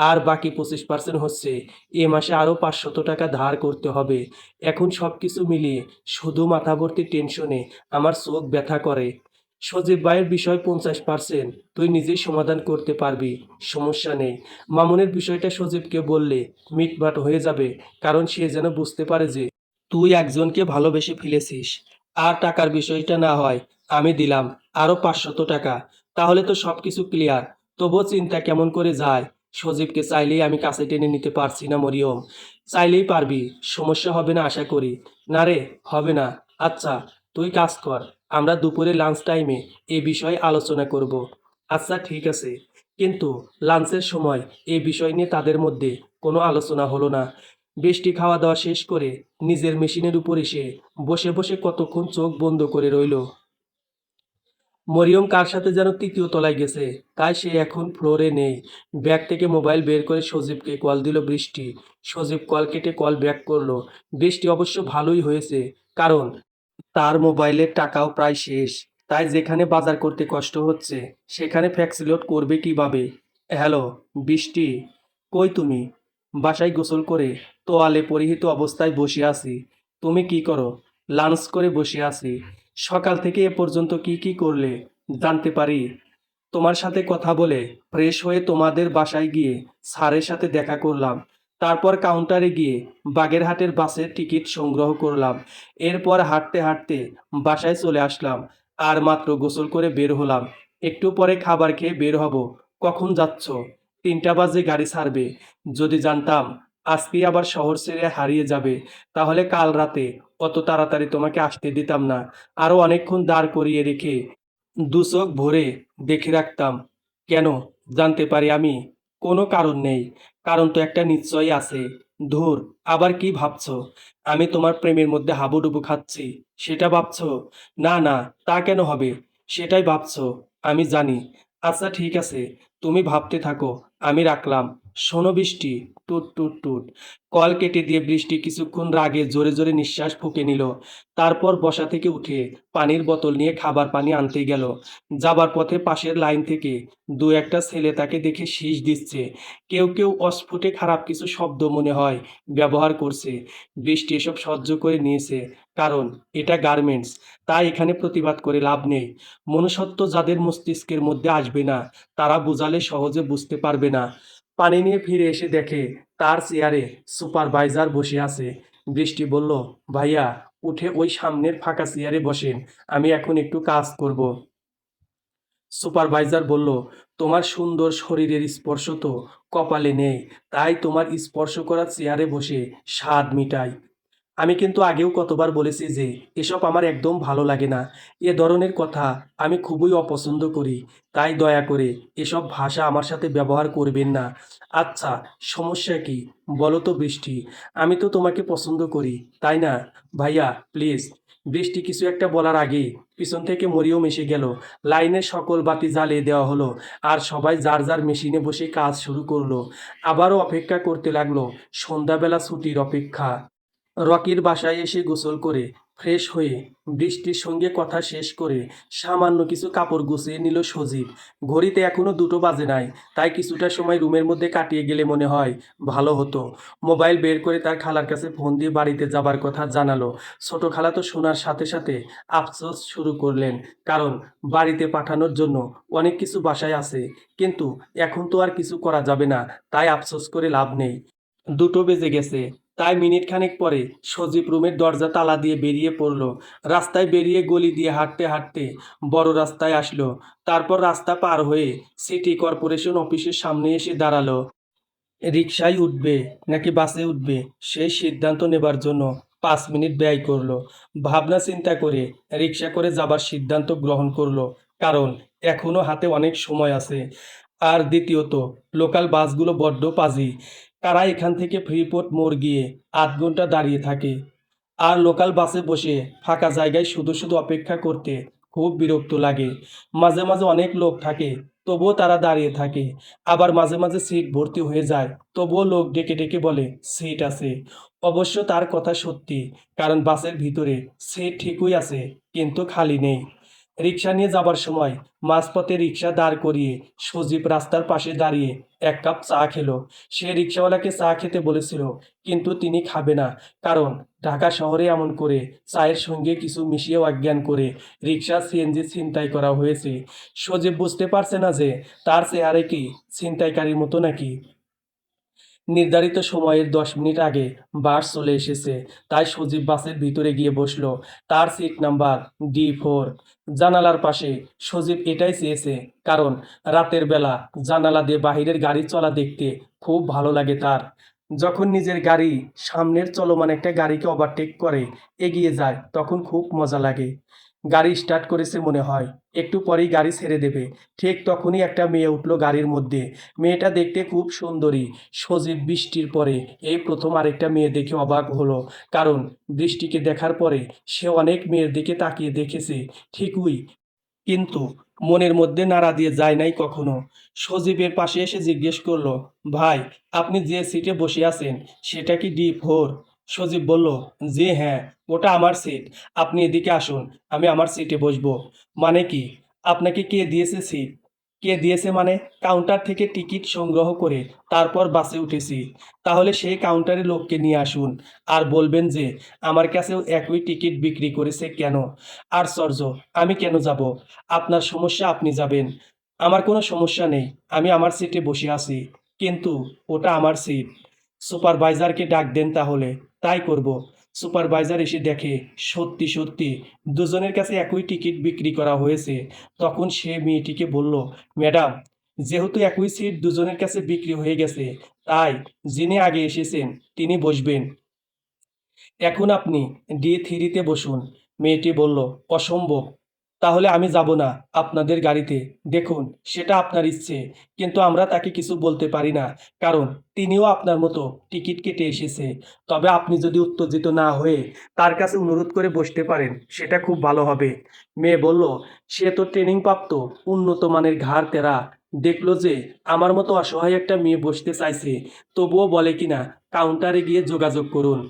আর বাকি ২৫% হচ্ছে এ মাসে আরও ৫০০ টাকা ধার করতে হবে। এখন সবকিছু মিলিয়ে শুধু মাথা ভর্তি টেনশনে আমার চোখ ব্যথা করে। সজীব ভাইয়ের বিষয় ৫০%, তুই নিজেই সমাধান করতে পারবি, সমস্যা নেই। মামুনের বিষয়টা সজীবকে বললে মিটমাট হয়ে যাবে, কারণ সে যেন বুঝতে পারে যে তুই একজনকে ভালোবেসে ফেলেছিস। আর টাকার বিষয়টা না হয় আমি দিলাম আরও ৫০০ টাকা, তাহলে তো সবকিছু ক্লিয়ার। তবুও চিন্তা কেমন করে যায়। সজীবকে চাইলেই আমি কাছে টেনে নিতে পারছি না মরিয়ম। চাইলেই পারবি, সমস্যা হবে না আশা করি। না রে, হবে না। আচ্ছা, তুই কাজ কর, আমরা দুপুরে লাঞ্চ টাইমে এ বিষয়ে আলোচনা করব। আচ্ছা ঠিক আছে। কিন্তু লাঞ্চের সময় এ বিষয় নিয়ে তাদের মধ্যে কোনো আলোচনা হলো না। বৃষ্টি খাওয়া দাওয়া শেষ করে নিজের মেশিনের উপর এসে বসে বসে কতক্ষণ চোখ বন্ধ করে রইল। মরিয়ম কার সাথে যেন তৃতীয় তলায় গেছে, তাই সে এখন ফ্লোরে নেই। ব্যাগ থেকে মোবাইল বের করে সজীবকে কল দিল বৃষ্টি। সজীব কল কেটে কল ব্যাক করলো। বৃষ্টি অবশ্য ভালোই হয়েছে, কারণ তার মোবাইলের টাকাও প্রায় শেষ। তাই যেখানে বাজার করতে কষ্ট হচ্ছে, সেখানে ফ্যাক্সি লোড করবে কিভাবে? হ্যালো, বৃষ্টি, কই তুমি? বাসায় গোসল করে তোয়ালে পরিহিত অবস্থায় বসে আছি। তুমি কি করো? লাঞ্চ করে বসে আছি। সকাল থেকে এ পর্যন্ত কি কি করলে জানতে পারি? তোমার সাথে কথা বলে ফ্রেশ হয়ে তোমাদের বাসায় গিয়ে স্যারের সাথে দেখা করলাম। তারপর কাউন্টারে গিয়ে বাগেরহাটের বাসের টিকিট সংগ্রহ করলাম। এরপর হাঁটতে হাঁটতে বাসায় চলে আসলাম। আর মাত্র গোসল করে বের হলাম। একটু পরে খাবার খেয়ে বের হব। কখন যাচ্ছ? ৩টা বাজে গাড়ি ছাড়বে। যদি জানতাম আজকেই আবার শহর ছেড়ে হারিয়ে যাবে, তাহলে কাল রাতে অত তাড়াতাড়ি তোমাকে আসতে দিতাম না। আরো অনেকক্ষণ দাঁড় করিয়ে রেখে দু চোখ ভরে দেখে রাখতাম। কেন? জানতে পারি আমি? কোনো কারণ নেই। কারণ তো একটা নিশ্চয়ই আছে। ধুর, আবার কি ভাবছো? আমি তোমার প্রেমের মধ্যে হাবুডুবু খাচ্ছি, সেটা ভাবছো? না না, তা কেন হবে? সেটাই ভাবছো, আমি জানি। আচ্ছা ঠিক আছে, তুমি ভাবতে থাকো, আমি রাখলাম। শোনো বৃষ্টি, টুট টুট টুট। কল কেটে দিয়ে বৃষ্টি কিছুক্ষণ রাগে জোরে জোরে নিঃশ্বাস ফুঁকে নিল। তারপর বসা থেকে উঠে পানির বোতল নিয়ে খাবার পানি আনতে গেল। যাবার পথে পাশের লাইন থেকে দু একটা ছেলে তাকে দেখে শিস দিচ্ছে। কেউ কেউ অস্ফুটে খারাপ কিছু শব্দ মনে হয় ব্যবহার করছে। বৃষ্টি এসব সহ্য করে নিয়েছে, কারণ এটা গার্মেন্টস। তাই এখানে প্রতিবাদ করে লাভ নেই। মনুষ্যত্ব যাদের মস্তিষ্কের মধ্যে আসবে না, তারা বোঝালে সহজে বুঝতে পারবে না। পানি নিয়ে ফিরে এসে দেখে তার চেয়ারে সুপারভাইজার বসে আছে। বৃষ্টি বলল, ভাইয়া, উঠে ওই সামনের ফাঁকা চেয়ারে বসেন, আমি এখন একটু কাজ করব। সুপারভাইজার বলল, তোমার সুন্দর শরীরের স্পর্শ তো কপালে নেই, তাই তোমার স্পর্শ করা চেয়ারে বসে স্বাদ মিটাই। আমি কিন্তু আগেও কতবার বলেছি যে এসব আমার একদম ভালো লাগে না। এ ধরনের কথা আমি খুবই অপছন্দ করি। তাই দয়া করে এসব ভাষা আমার সাথে ব্যবহার করবেন না। আচ্ছা, সমস্যা কি বলো তো বৃষ্টি? আমি তো তোমাকে পছন্দ করি, তাই না? ভাইয়া প্লিজ। বৃষ্টি কিছু একটা বলার আগে পিছন থেকে মরিয়ম এসে গেল। লাইনের সকল বাতি জ্বালিয়ে দেওয়া হলো। আর সবাই যার যার মেশিনে বসে কাজ শুরু করলো। আবারও অপেক্ষা করতে লাগলো। সন্ধ্যাবেলা ছুটির অপেক্ষা। রকির বাসায় এসে গোসল করে ফ্রেশ হয়ে বৃষ্টির সঙ্গে কথা শেষ করে সামান্য কিছু কাপড় গুছিয়ে নিল সজীব। ঘড়িতে এখনো 2টো বাজে নাই, তাই কিছুটা সময় রুমের মধ্যে কাটিয়ে গেলে মনে হয় ভালো হতো। মোবাইল বের করে তার খালার কাছে ফোন দিয়ে বাড়িতে যাবার কথা জানালো। ছোট খালা তো শোনার সাথে সাথে আফসোস শুরু করলেন, কারণ বাড়িতে পাঠানোর জন্য অনেক কিছু বাসায় আছে, কিন্তু এখন তো আর কিছু করা যাবে না, তাই আফসোস করে লাভ নেই। 2টো বেজে গেছে, তাই মিনিট খানেক পরে সজীব রুমের দরজা তালা দিয়ে বেরিয়ে পড়ল। রাস্তায় বেরিয়ে গলি দিয়ে হাঁটতে হাঁটতে বড় রাস্তায় আসলো। তারপর রাস্তা পার হয়ে সিটি কর্পোরেশন অফিসের সামনে এসে দাঁড়ালো। রিকশায় উঠবে নাকি বাসে উঠবে সেই সিদ্ধান্ত নেবার জন্য 5 মিনিট ব্যয় করলো। ভাবনা চিন্তা করে রিকশা করে যাবার সিদ্ধান্ত গ্রহণ করলো, কারণ এখনো হাতে অনেক সময় আছে। আর দ্বিতীয়ত, লোকাল বাসগুলো বড্ড পাজি। তারা এখান থেকে ফ্রিপোর্ট মোড় গিয়ে 8 ঘন্টা দাঁড়িয়ে থাকে। আর লোকাল বাসে বসে ফাঁকা জায়গায় শুধু শুধু অপেক্ষা করতে খুব বিরক্ত লাগে। মাঝে মাঝে অনেক লোক থাকে, তবুও তারা দাঁড়িয়ে থাকে। আবার মাঝে মাঝে সিট ভর্তি হয়ে যায়, তবুও লোক ডেকে ডেকে বলে সিট আছে। অবশ্য তার কথা সত্যি, কারণ বাসের ভিতরে সিট ঠিকই আছে, কিন্তু খালি নেই। রিক্সা নিয়ে যাবার সময় মাঝপথে রিক্সা দাঁড় করিয়ে সজীব রাস্তার পাশে দাঁড়িয়ে 1 কাপ চা খেলো। সে রিক্সাওয়ালাকে চা খেতে বলেছিল, কিন্তু তিনি খাবে না, কারণ ঢাকা শহরে এমন করে চায়ের সঙ্গে কিছু মিশিয়ে অজ্ঞান করে রিক্সা সিএনজি ছিনতাই করা হয়েছে। সজীব বুঝতে পারছে না যে তার চেহারে কি ছিনতাইকারীর মতো নাকি। নির্ধারিত সময়ের 10 মিনিট আগে বাস চলে এসেছে, তাই সজীব বাসের ভিতরে গিয়ে বসলো। তার সিট নাম্বার D4। জানালার পাশে। সজীব এটাই চেয়েছে, কারণ রাতের বেলা জানালা দিয়ে বাহিরের গাড়ি চলা দেখতে খুব ভালো লাগে তার। যখন নিজের গাড়ি সামনের চলমান একটা গাড়িকে ওভারটেক করে এগিয়ে যায়, তখন খুব মজা লাগে। গাড়ি স্টার্ট করেছে মনে হয়, একটু পরেই গাড়ি ছেড়ে দেবে। ঠিক তখনই একটা মেয়ে উঠলো গাড়ির মধ্যে। মেয়েটা দেখতে খুব সুন্দরী। সজীব বৃষ্টির পরে এই প্রথম আরেকটা মেয়ে দেখে অবাক হলো, কারণ বৃষ্টিকে দেখার পরে সে অনেক মেয়ের দিকে তাকিয়ে দেখেছে ঠিকই, কিন্তু মনের মধ্যে নাড়া দিয়ে যায় নাই কখনো। সজীবের পাশে এসে জিজ্ঞেস করলো, ভাই, আপনি যে সিটে বসে আছেন সেটা কি D4? সজীব বলল, জি হ্যাঁ, ওটা আমার সিট। আপনি এদিকে আসুন, আমি আমার সিটে বসবো। মানে কি? আপনাকে কে দিয়েছে সিট? কে দিয়েছে মানে? কাউন্টার থেকে টিকিট সংগ্রহ করে তারপর বাসে উঠেছি। তাহলে সেই কাউন্টারে লোককে নিয়ে আসুন আর বলবেন যে আমার কাছেও একই টিকিট বিক্রি করেছে কেন? আশ্চর্য! আমি কেন যাব? আপনার সমস্যা আপনি যাবেন। আমার কোনো সমস্যা নেই। আমি আমার সিটে বসে আছি। কিন্তু ওটা আমার সিট। সুপারভাইজারকে ডাক দেন তাহলে। তাই করব। সুপারভাইজার এসে দেখে সত্যি সত্যি দুজনের কাছে একই টিকিট বিক্রি করা হয়েছে। তখন সে মেয়েটিকে বলল, ম্যাডাম, যেহেতু একই সিট দুজনের কাছে বিক্রি হয়ে গেছে, তাই যিনি আগে এসেছেন তিনি বসবেন। এখন আপনি D3-তে বসুন। মেয়েটি বলল, অসম্ভব। তাহলে আমি যাব না আপনাদের গাড়িতে। দেখুন, সেটা আপনার ইচ্ছে। কিন্তু আমরা তাকে কিছু বলতে পারি না। কারণ তিনিও আপনার মতো টিকিট কেটে এসেছে। তবে আপনি যদি উত্তেজিত না হয়ে তার কাছে অনুরোধ করে বসতে পারেন, সেটা খুব ভালো হবে। মেয়ে বলল, সে তো ট্রেনিং প্রাপ্ত উন্নত মানের ঘাড় ত্যাড়া। দেখলো যে আমার মতো অসহায় একটা মেয়ে বসতে চাইছে, তবুও বলে কিনা কাউন্টারে গিয়ে যোগাযোগ করুন।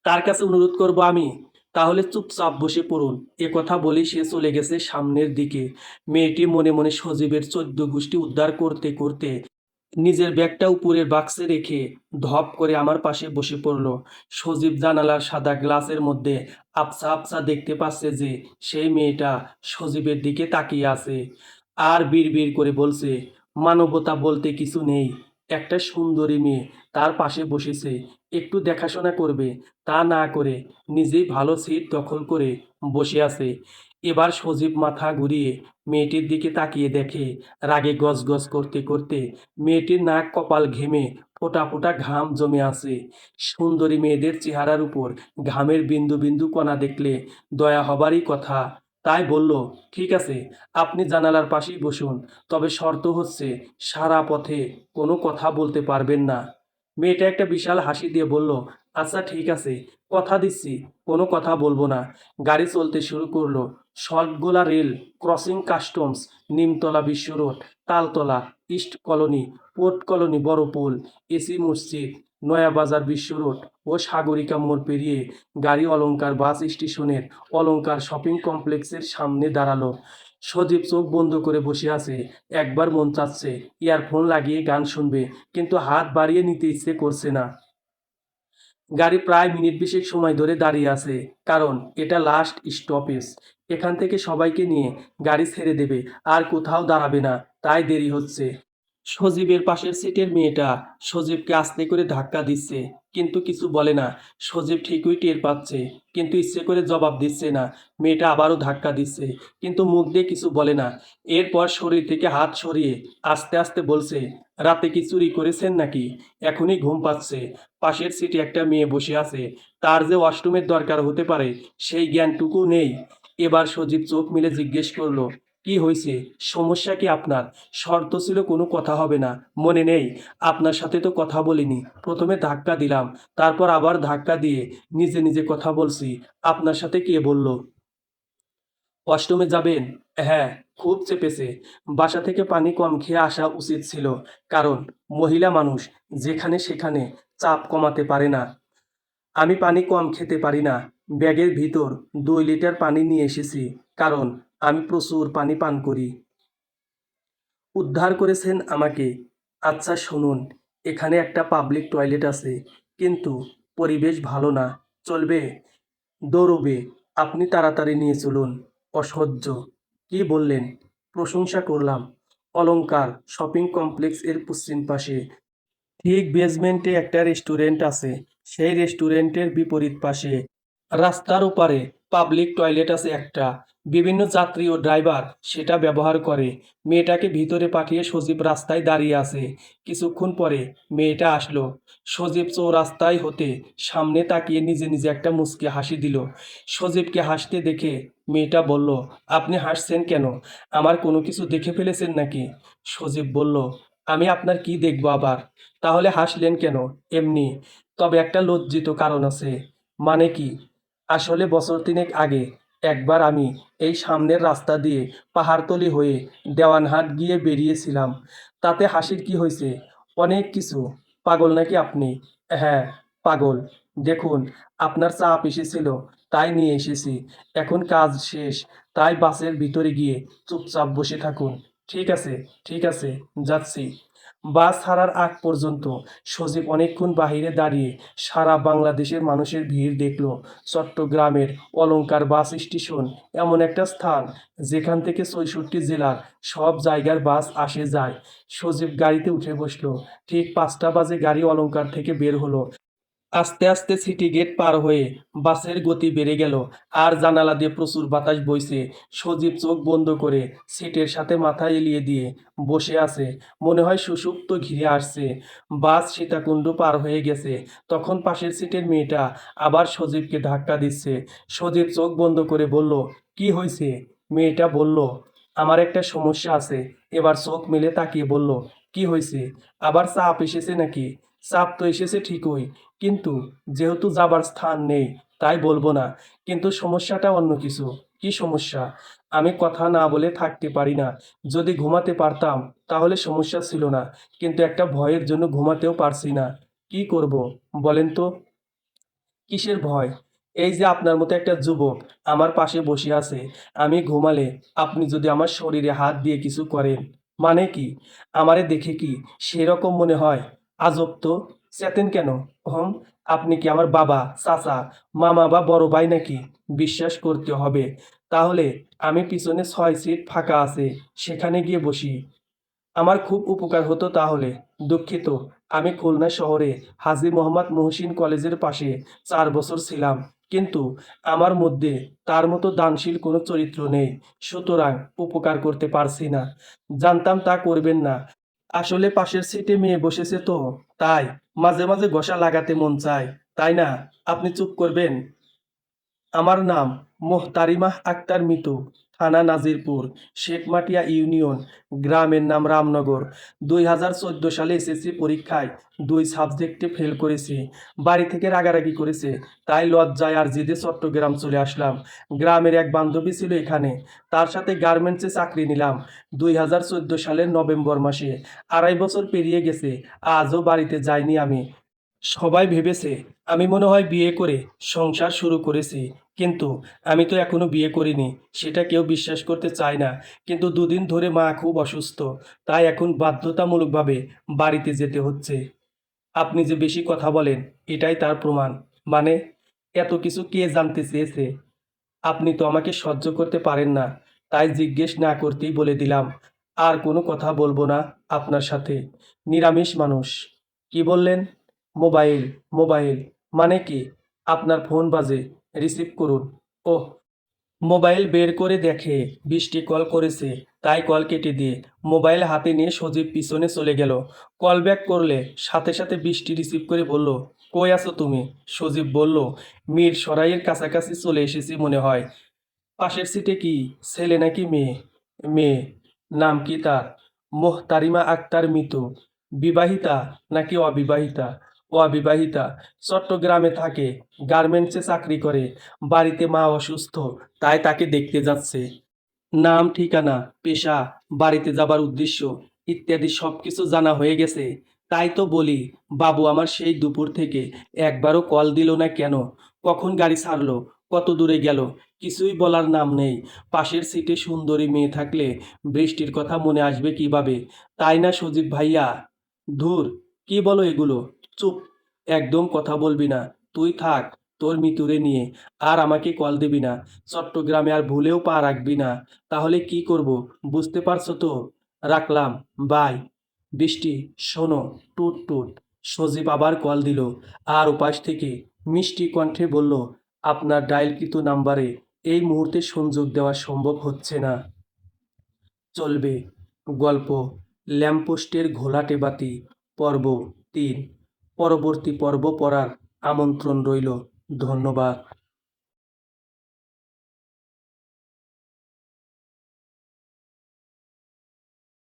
তার কাছে অনুরোধ করব আমি, তাহলে চুপচাপ বসে পড়ুন। এ কথা বলেই সে চলে গেছে সামনের দিকে। মেয়েটি মনে মনে সজীবের 14 গোষ্ঠী উদ্ধার করতে করতে নিজের ব্যাগটা উপরের বাক্সে রেখে ধপ করে আমার পাশে বসে পড়ল। সজীব জানালার সাদা গ্লাসের মধ্যে আবছা আবছা দেখতে পাচ্ছে যে সেই মেয়েটা সজীবের দিকে তাকিয়ে আছে আর বিড়বিড় করে বলছে, মানবতা বলতে কিছু নেই। একটা সুন্দরী মেয়ে তার পাশে বসেছে, একটু দেখাশোনা করবে, তা না করে নিজেই ভালো সিট দখল করে বসে আছে। এবার সজীব মাথা ঘুরিয়ে মেয়েটির দিকে তাকিয়ে দেখে রাগে গজগজ করতে করতে মেয়েটির নাক কপাল ঘেমে ফোঁটা ফোঁটা ঘাম জমে আছে। সুন্দরী মেয়েদের চেহারার উপর ঘামের বিন্দু বিন্দু কণা দেখলে দয়া হবারই কথা। তাই বলল, ঠিক আছে, আপনি জানালার পাশেই বসুন। তবে শর্ত হচ্ছে সারা পথে কোনো কথা বলতে পারবেন না। মেয়েটা একটা বিশাল হাসি দিয়ে বলল, আচ্ছা ঠিক আছে, কথা দিচ্ছি কোনো কথা বলবো না। গাড়ি চলতে শুরু করলো। Saltgola rail crossing, customs, Nimtala Bishwa road, Taltala, east colony, port colony, Barapul, AC মসজিদ, নয়াবাজার বিশ্ব রোড ও সাগরিকা মোড় পেরিয়ে গাড়ি অলংকার বাস স্টেশনের অলংকার শপিং কমপ্লেক্সের সামনে দাঁড়ালো। সজীব চোখ বন্ধ করে বসে আছে। একবার মন চাচ্ছে ইয়ারফোন লাগিয়ে গান শুনবে, কিন্তু হাত বাড়িয়ে নিতে ইচ্ছে করছে না। গাড়ি প্রায় মিনিট 20 সময় ধরে দাঁড়িয়ে আছে, কারণ এটা লাস্ট স্টপেজ। এখান থেকে সবাইকে নিয়ে গাড়ি ছেড়ে দেবে আর কোথাও দাঁড়াবে না, তাই দেরি হচ্ছে। সজীবের পাশের সিটের মেয়েটা সজীবকে আস্তে করে ধাক্কা দিচ্ছে, কিন্তু কিছু বলে না। সজীব ঠিকই টের পাচ্ছে, কিন্তু ইচ্ছে করে জবাব দিচ্ছে না। মেয়েটা আবারও ধাক্কা দিচ্ছে, কিন্তু মুখ দিয়ে কিছু বলে না। এরপর শরীর থেকে হাত সরিয়ে আস্তে আস্তে বলছে, রাতে কি চুরি করেছেন নাকি? এখনই ঘুম পাচ্ছে। পাশের সিটে একটা মেয়ে বসে আছে, তার যে ওয়াশরুমের দরকার হতে পারে সেই জ্ঞানটুকু নেই। এবার সজীব চোখ মিলে জিজ্ঞেস করলো, কি হয়েছে? সমস্যা কি আপনার? শর্ত ছিল কোনো কথা হবে না, মনে নেই? আপনার সাথে তো কথা বলিনি, প্রথমে ধাক্কা দিলাম, তারপর আবার ধাক্কা দিয়ে নিজে নিজে কথা বলছি। আপনার সাথে কে বলল ওয়াশরুমে যাবেন? হ্যাঁ, খুব চেপেছে। বাসা থেকে পানি কম খেয়ে আসা উচিত ছিল, কারণ মহিলা মানুষ যেখানে সেখানে চাপ কমাতে পারে না। আমি পানি কম খেতে পারি না। ব্যাগের ভিতর 2 লিটার পানি নিয়ে এসেছি, কারণ আমি প্রচুর পানি পান করি। উদ্ধার করেছেন আমাকে। আচ্ছা শুনুন, এখানে একটা পাবলিক টয়লেট আছে, কিন্তু পরিবেশ ভালো না। চলবে? দৌড়বে। আপনি তাড়াতাড়ি নিয়ে চলুন। অসহ্য। কি বললেন? প্রশংসা করলাম। অলংকার শপিং কমপ্লেক্স এর পশ্চিম পাশে ঠিক বেসমেন্টে একটা রেস্টুরেন্ট আছে। সেই রেস্টুরেন্টের বিপরীত পাশে রাস্তার ওপারে পাবলিক টয়লেট আছে একটা। বিভিন্ন যাত্রী ও ড্রাইভার সেটা ব্যবহার করে। মেয়েটাকে ভিতরে পাঠিয়ে সজীব রাস্তায় দাঁড়িয়ে আছে। কিছুক্ষণ পরে মেয়েটা আসলো। সজীব চৌরাস্তায় হতে সামনে তাকিয়ে নিজে নিজে একটা মুচকি হাসি দিল। সজীবকে হাসতে দেখে মেয়েটা বলল, আপনি হাসছেন কেন? আমার কোনো কিছু দেখে ফেলেছেন নাকি? সজীব বলল, আমি আপনার কি দেখবো আবার? তাহলে হাসলেন কেন? এমনি। তবে একটা লজ্জিত কারণ আছে। মানে কি? আসলে বছর তিনেক আগে একবার আমি এই সামনের রাস্তা দিয়ে পাহাড়তলি হয়ে দেওয়ানহাট গিয়ে বেরিয়েছিলাম। তাতে হাসির কি হয়েছে? অনেক কিছু। পাগল নাকি আপনি? হ্যাঁ, পাগল। দেখুন, আপনার চাপ এসেছিল, তাই নিয়ে এসেছি। এখন কাজ শেষ, তাই বাসের ভিতরে গিয়ে চুপচাপ বসে থাকুন। ঠিক আছে, ঠিক আছে, যাচ্ছি। বাস ছাড়ার আগ পর্যন্ত সজীব অনেকক্ষণ বাহিরে দাঁড়িয়ে সারা বাংলাদেশের মানুষের ভিড় দেখল। চট্টগ্রামের অলংকার বাস স্টেশন এমন একটা স্থান যেখান থেকে ৬৪ জেলার সব জায়গার বাস আসে যায়। সজীব গাড়িতে উঠে বসলো। ঠিক ৫টা বাজে গাড়ি অলংকার থেকে বের হলো। আস্তে আস্তে সিটি গেট পার হয়ে বাসের গতি বেড়ে গেল। আর জানালা দিয়ে প্রচুর বাতাস বইছে। সজীব চোখ বন্ধ করে সিটের সাথে মাথা এলিয়ে দিয়ে বসে আছে। মনে হয় সুষুপ্ত ঘিরে আসছে। বাস সীতাকুণ্ড পার হয়ে গেছে। তখন পাশের সিটের মেয়েটা আবার সজীবকে ধাক্কা দিচ্ছে। সজীব চোখ বন্ধ করে বলল, কি হয়েছে? মেয়েটা বলল, আমার একটা সমস্যা আছে। এবার চোখ মেলে তাকিয়ে বলল, কি হয়েছে? আবার চাপ এসেছে নাকি? চাপ তো এসেছে ঠিকই, কিন্তু যেহেতু যাবার স্থান নেই তাই বলবো না। কিন্তু সমস্যাটা অন্য কিছু। কি সমস্যা? আমি কথা না বলে থাকতে পারি না। যদি ঘুমাতে পারতাম তাহলে সমস্যা ছিল না, কিন্তু একটা ভয়ের জন্য ঘুমাতেও পারছি না। কি করব বলেন তো? কিসের ভয়? এই যে আপনার মতো একটা যুবক আমার পাশে বসে আছে। আমি ঘুমালে আপনি যদি আমার শরীরে হাত দিয়ে কিছু করেন, মানে কি? আমারে দেখে কি সেরকম মনে হয়? আজব তো! চেতেন কেন? হুম, আপনি কি আমার বাবা, চাচা, মামা বা বড় ভাই নাকি? বিশ্বাস করতে হবে। তাহলে আমি পিছনে ৬ সিট ফাঁকা আছে, সেখানে গিয়ে বসি। আমার খুব উপকার হতো তাহলে। দুঃখিত, আমি খুলনা শহরে হাজী মোহাম্মদ মহসিন কলেজের পাশে ৪ বছর ছিলাম, কিন্তু আমার মধ্যে তার মতো দানশীল কোনো চরিত্র নেই, সুতরাং উপকার করতে পারছি না। জানতাম তা করবেন না। আসলে পাশের সিটে মেয়ে বসেছে তো, তাই মাঝে মাঝে ঘষা লাগাতে মন চায়, তাই না? আপনি চুপ করবেন? আমার নাম মোহতারিমাহ আক্তার মিতু, থানা নাজিরপুর, শেখমাটিয়া ইউনিয়ন, গ্রামের নাম রামনগর। ২০১৪ সালে এসএসসি পরীক্ষায় ২ সাবজেক্টে ফেল করেছি। বাড়ি থেকে রাগারাগি করেছে, তাই লজ্জায় আর জেদে চট্টগ্রাম চলে আসলাম। গ্রামের এক বান্ধবী ছিল এখানে, তার সাথে গার্মেন্টসে চাকরি নিলাম ২০১৪ সালের নভেম্বর মাসে। ২.৫ বছর পেরিয়ে গেছে, আজও বাড়িতে যাইনি আমি। সবাই ভেবেছে আমি মনে হয় বিয়ে করে সংসার শুরু করেছি, কিন্তু আমি তো এখনো বিয়ে করিনি। সেটা কেউ বিশ্বাস করতে চায় না। কিন্তু ২ দিন ধরে মা খুব অসুস্থ, তাই এখন বাধ্যতামূলকভাবে বাড়িতে যেতে হচ্ছে। আপনি যে বেশি কথা বলেন এটাই তার প্রমাণ। মানে, এত কিছু কে জানতে চেয়েছে? আপনি তো আমাকে সহ্য করতে পারেন না, তাই জিজ্ঞেস না করতেই বলে দিলাম। আর কোনো কথা বলবো না আপনার সাথে। নিরামিষ মানুষ। কি বললেন? মোবাইল, মোবাইল মানে কি? আপনার ফোন বাজে, রিসিভ করুন। ওহ, মোবাইল বের করে দেখে বৃষ্টি কল করেছে, তাই কল কেটে দিয়ে মোবাইল হাতে নিয়ে সজীব পিছনে চলে গেল। কল ব্যাক করলে সাথে সাথে বৃষ্টি রিসিভ করে বলল, কই আছো তুমি? সজীব বলল, মীর সরাইয়ের কাছাকাছি চলে এসেছি মনে হয়। পাশের সিটে কি ছেলে নাকি মেয়ে? মেয়ে। নাম কি তার? মোহতারিমা আক্তার মিতু। বিবাহিতা নাকি অবিবাহিতা? অবিবাহিতা। চট্টগ্রামে থাকে, গার্মেন্টসে চাকরি করে। বাড়িতে মা অসুস্থ, তাই তাকে দেখতে যাচ্ছে। নাম, ঠিকানা, পেশা, বাড়িতে যাবার উদ্দেশ্য ইত্যাদি সবকিছু জানা হয়ে গেছে। তাই তো বলি, বাবু আমার সেই দুপুর থেকে একবারও কল দিল না কেন? কখন গাড়ি ছাড়লো? কত দূরে গেল? কিছুই বলার নাম নেই। পাশের সিটে সুন্দরী মেয়ে থাকলে বৃষ্টির কথা মনে আসবে কিভাবে? তাই না সজীব ভাইয়া? ধুর, কি বলো এগুলো? চুপ, একদম কথা বলবি না। তুই থাক তোর মিতুরে নিয়ে, আর আমাকে কল দিবি না। চট্টগ্রামে আর ভুলেও পা রাখবি না। তাহলে কি করব বুঝতে পারছো তো? রাখলাম, বাই। বৃষ্টি, শোনো, টুট টুট। সজীব আবার কল দিল, আর ওপাশ থেকে মিষ্টি কণ্ঠে বলল, আপনার ডায়ালকৃত নাম্বারে এই মুহূর্তে সংযোগ দেওয়া সম্ভব হচ্ছে না। চলবে। গল্প ল্যাম্পপোস্টের ঘোলাটে বাতি, পর্ব ৩। পরবর্তী পর্ব পড়ার আমন্ত্রণ রইল। ধন্যবাদ।